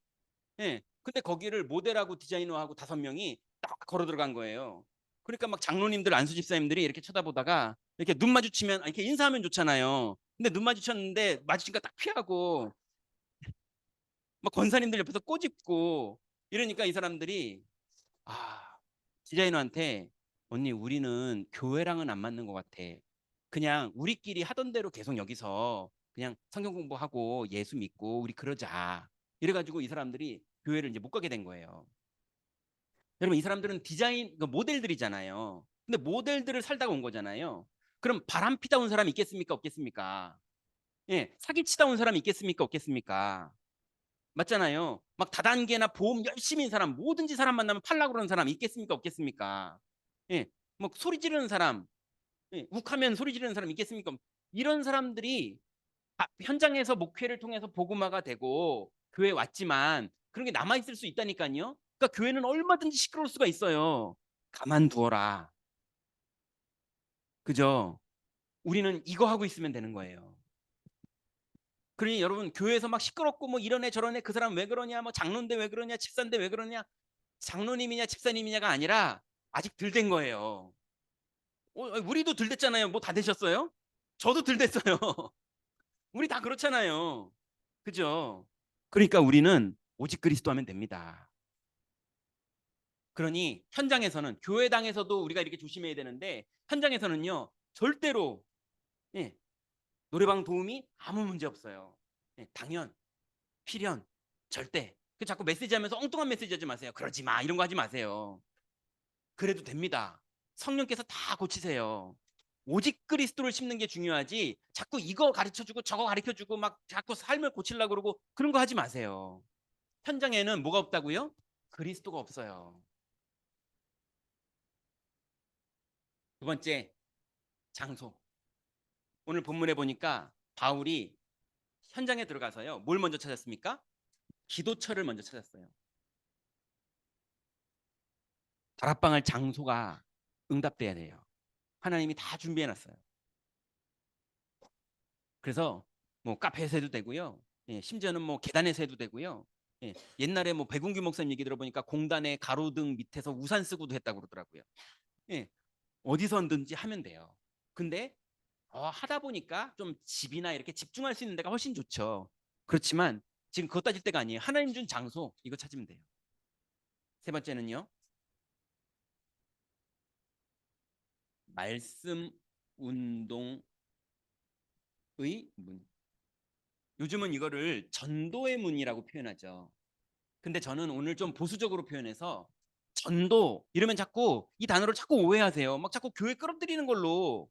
예. 근데 거기를 모델하고 디자이너하고 5명이 딱 걸어 들어간 거예요. 그러니까 막 장로님들, 안수 집사님들이 이렇게 쳐다보다가 이렇게 눈 마주치면, 이렇게 인사하면 좋잖아요. 근데 눈 마주쳤는데 마주치니까 딱 피하고, 막 권사님들 옆에서 꼬집고 이러니까 이 사람들이, 아, 디자이너한테, 언니 우리는 교회랑은 안 맞는 것 같아. 그냥 우리끼리 하던 대로 계속 여기서 그냥 성경 공부하고 예수 믿고 우리 그러자. 이래가지고 이 사람들이 교회를 이제 못 가게 된 거예요. 여러분, 이 사람들은 디자인, 그 모델들이잖아요. 근데 모델들을 살다가 온 거잖아요. 그럼 바람 피다 온 사람이 있겠습니까? 없겠습니까? 예, 사기치다 온 사람이 있겠습니까? 없겠습니까? 맞잖아요. 막 다단계나 보험 열심히 인 사람, 뭐든지 사람 만나면 팔라고 그러는 사람 있겠습니까? 없겠습니까? 예, 뭐 소리 지르는 사람, 예, 욱하면 소리 지르는 사람 있겠습니까? 이런 사람들이 현장에서 목회를 통해서 복음화가 되고 교회 왔지만 그런 게 남아 있을 수 있다니까요. 그러니까 교회는 얼마든지 시끄러울 수가 있어요. 가만두어라. 그죠? 우리는 이거 하고 있으면 되는 거예요. 그러니 여러분, 교회에서 막 시끄럽고 뭐 이런 애 저런 애, 그 사람 왜 그러냐, 뭐 장로인데 왜 그러냐, 집사인데 왜 그러냐, 장로님이냐 집사님이냐가 아니라 아직 덜 된 거예요. 우리도 덜 됐잖아요. 뭐 다 되셨어요? 저도 덜 됐어요. 우리 다 그렇잖아요. 그죠? 그러니까 우리는 오직 그리스도 하면 됩니다. 그러니 현장에서는, 교회당에서도 우리가 이렇게 조심해야 되는데, 현장에서는요 절대로, 예, 노래방 도우미 아무 문제 없어요. 예, 당연, 필연, 절대. 자꾸 메시지하면서 엉뚱한 메시지 하지 마세요. 그러지 마, 이런 거 하지 마세요. 그래도 됩니다. 성령께서 다 고치세요. 오직 그리스도를 심는 게 중요하지, 자꾸 이거 가르쳐주고 저거 가르쳐주고 막 자꾸 삶을 고치려고 그러고 그런 거 하지 마세요. 현장에는 뭐가 없다고요? 그리스도가 없어요. 두 번째, 장소. 오늘 본문에 보니까 바울이 현장에 들어가서요, 뭘 먼저 찾았습니까? 기도처를 먼저 찾았어요. 다락방할 장소가 응답돼야 돼요. 하나님이 다 준비해 놨어요. 그래서 뭐 카페에서 해도 되고요, 예, 심지어는 뭐 계단에서 해도 되고요, 예, 옛날에 뭐 백운규 목사님 얘기 들어보니까 공단에 가로등 밑에서 우산 쓰고도 했다고 그러더라고요. 예, 어디서든지 하면 돼요. 근데 하다 보니까 좀 집이나 이렇게 집중할 수 있는 데가 훨씬 좋죠. 그렇지만 지금 그것 따질 때가 아니에요. 하나님 준 장소, 이거 찾으면 돼요. 세 번째는요, 말씀 운동의 문. 요즘은 이거를 전도의 문이라고 표현하죠. 근데 저는 오늘 좀 보수적으로 표현해서, 전도 이러면 자꾸 이 단어를 자꾸 오해하세요. 막 자꾸 교회 끌어들이는 걸로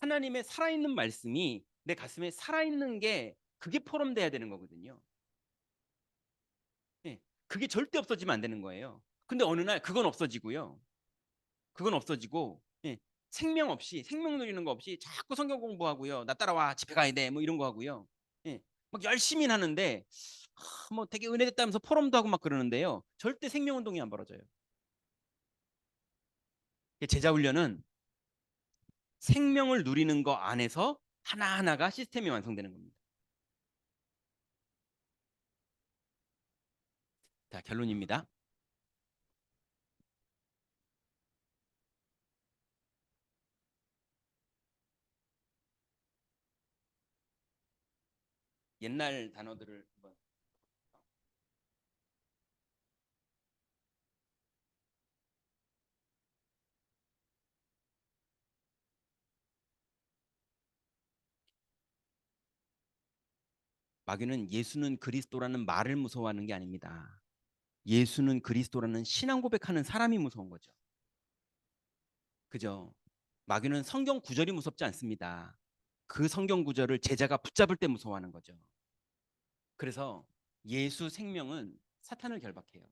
하나님의 살아있는 말씀이 내 가슴에 살아있는 게 그게 포럼돼야 되는 거거든요. 예, 그게 절대 없어지면 안 되는 거예요. 근데 어느 날 그건 없어지고요. 그건 없어지고 예, 생명 없이 생명 누리는 거 없이 자꾸 성경 공부하고요. 나 따라와 집회 가야 돼 뭐 이런 거 하고요. 예, 막 열심히 하는데 뭐 되게 은혜됐다면서 포럼도 하고 막 그러는데요. 절대 생명 운동이 안 벌어져요. 제자 훈련은 생명을 누리는 거 안에서 하나하나가 시스템이 완성되는 겁니다. 자, 결론입니다. 옛날 단어들을 한번 마귀는 예수는 그리스도라는 말을 무서워하는 게 아닙니다. 예수는 그리스도라는 신앙 고백하는 사람이 무서운 거죠. 그죠? 마귀는 성경 구절이 무섭지 않습니다. 그 성경 구절을 제자가 붙잡을 때 무서워하는 거죠. 그래서 예수 생명은 사탄을 결박해요.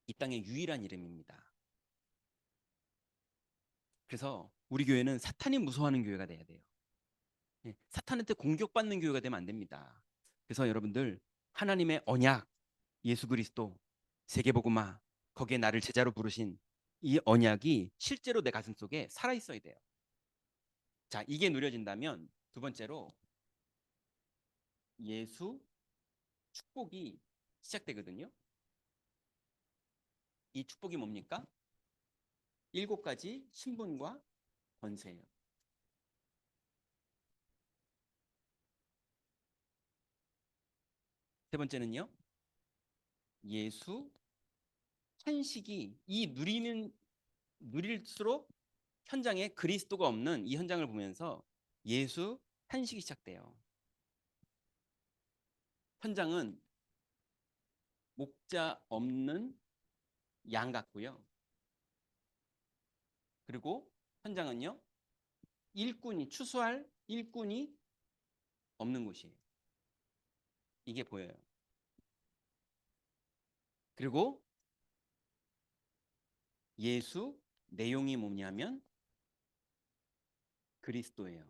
이 땅의 유일한 이름입니다. 그래서 우리 교회는 사탄이 무서워하는 교회가 돼야 돼요. 예, 사탄한테 공격받는 교회가 되면 안 됩니다. 그래서 여러분들 하나님의 언약, 예수 그리스도, 세계복음화, 거기에 나를 제자로 부르신 이 언약이 실제로 내 가슴 속에 살아 있어야 돼요. 자, 이게 누려진다면 두 번째로 예수 축복이 시작되거든요. 이 축복이 뭡니까? 7가지 신분과 권세예요. 세 번째는요. 예수 한식이 이 누릴수록 현장에 그리스도가 없는 이 현장을 보면서 예수 한식이 시작돼요. 현장은 목자 없는 양 같고요. 그리고 현장은요. 추수할 일꾼이 없는 곳이에요. 이게 보여요. 그리고 예수 내용이 뭐냐면 그리스도예요.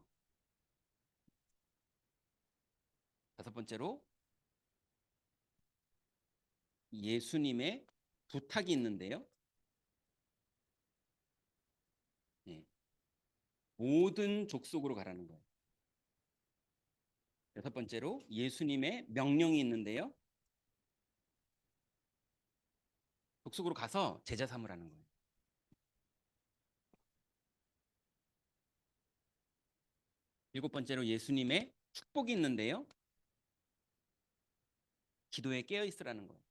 다섯 번째로 예수님의 부탁이 있는데요. 네. 모든 족속으로 가라는 거예요. 여섯 번째로 예수님의 명령이 있는데요. 족속으로 가서 제자 삼으라는 거예요. 일곱 번째로 예수님의 축복이 있는데요. 기도에 깨어 있으라는 거예요.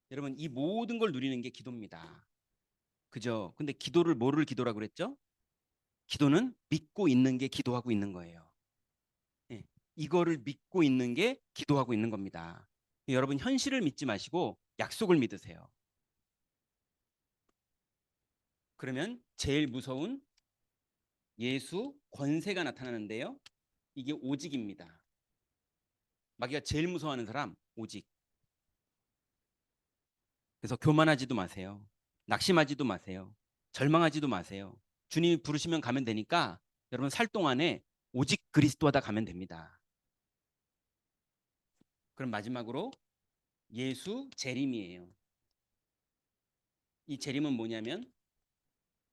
여러분, 이 모든 걸 누리는 게 기도입니다. 그죠? 근데 기도를 뭐를 기도라고 그랬죠? 기도는 믿고 있는 게 기도하고 있는 거예요. 예, 이거를 믿고 있는 게 기도하고 있는 겁니다. 여러분 현실을 믿지 마시고 약속을 믿으세요. 그러면 제일 무서운 예수 권세가 나타나는데요. 이게 오직입니다. 마귀가 제일 무서워하는 사람 오직. 그래서 교만하지도 마세요. 낙심하지도 마세요. 절망하지도 마세요. 주님이 부르시면 가면 되니까 여러분 살 동안에 오직 그리스도 하다 가면 됩니다. 그럼 마지막으로 예수 재림이에요. 이 재림은 뭐냐면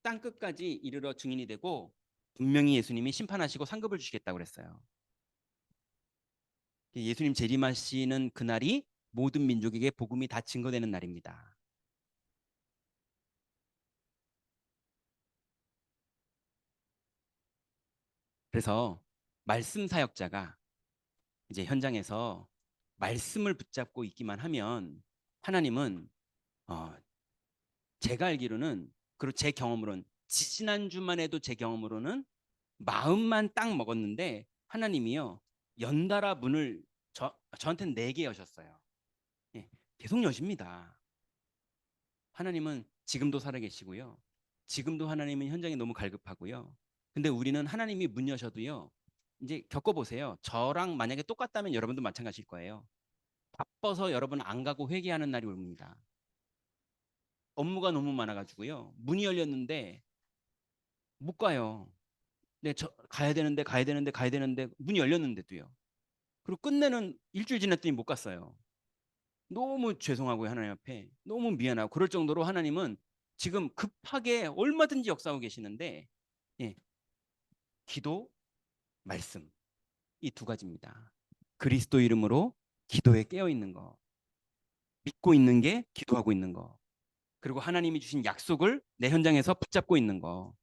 땅 끝까지 이르러 증인이 되고 분명히 예수님이 심판하시고 상급을 주시겠다고 그랬어요. 예수님 재림하시는 그날이 모든 민족에게 복음이 다 증거되는 날입니다. 그래서 말씀 사역자가 이제 현장에서 말씀을 붙잡고 있기만 하면 하나님은 제가 알기로는 그리고 제 경험으로는 지지난주만 해도 제 경험으로는 마음만 딱 먹었는데 하나님이요 연달아 문을 저한테는 4개 여셨어요. 예, 계속 여십니다. 하나님은 지금도 살아계시고요. 지금도 하나님은 현장에 너무 갈급하고요. 근데 우리는 하나님이 문 여셔도요. 이제 겪어보세요. 저랑 만약에 똑같다면 여러분도 마찬가지일 거예요. 바빠서 여러분 안 가고 회개하는 날이 옵니다. 업무가 너무 많아가지고요. 문이 열렸는데 못 가요. 네, 저 가야 되는데 문이 열렸는데도요. 그리고 끝내는 일주일 지났더니 못 갔어요. 너무 죄송하고요, 하나님 앞에. 너무 미안하고 그럴 정도로 하나님은 지금 급하게 얼마든지 역사하고 계시는데 예, 기도, 말씀 이 두 가지입니다. 그리스도 이름으로 기도에 깨어 있는 거, 믿고 있는 게 기도하고 있는 거, 그리고 하나님이 주신 약속을 내 현장에서 붙잡고 있는 거.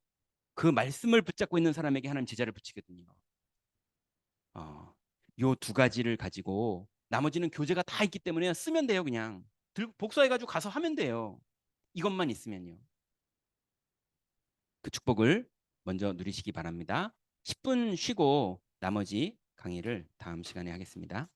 그 말씀을 붙잡고 있는 사람에게 하나님 제자를 붙이거든요. 요 두 가지를 가지고 나머지는 교재가 다 있기 때문에 쓰면 돼요. 그냥 복사해가지고 가서 하면 돼요. 이것만 있으면요. 그 축복을 먼저 누리시기 바랍니다. 10분 쉬고 나머지 강의를 다음 시간에 하겠습니다.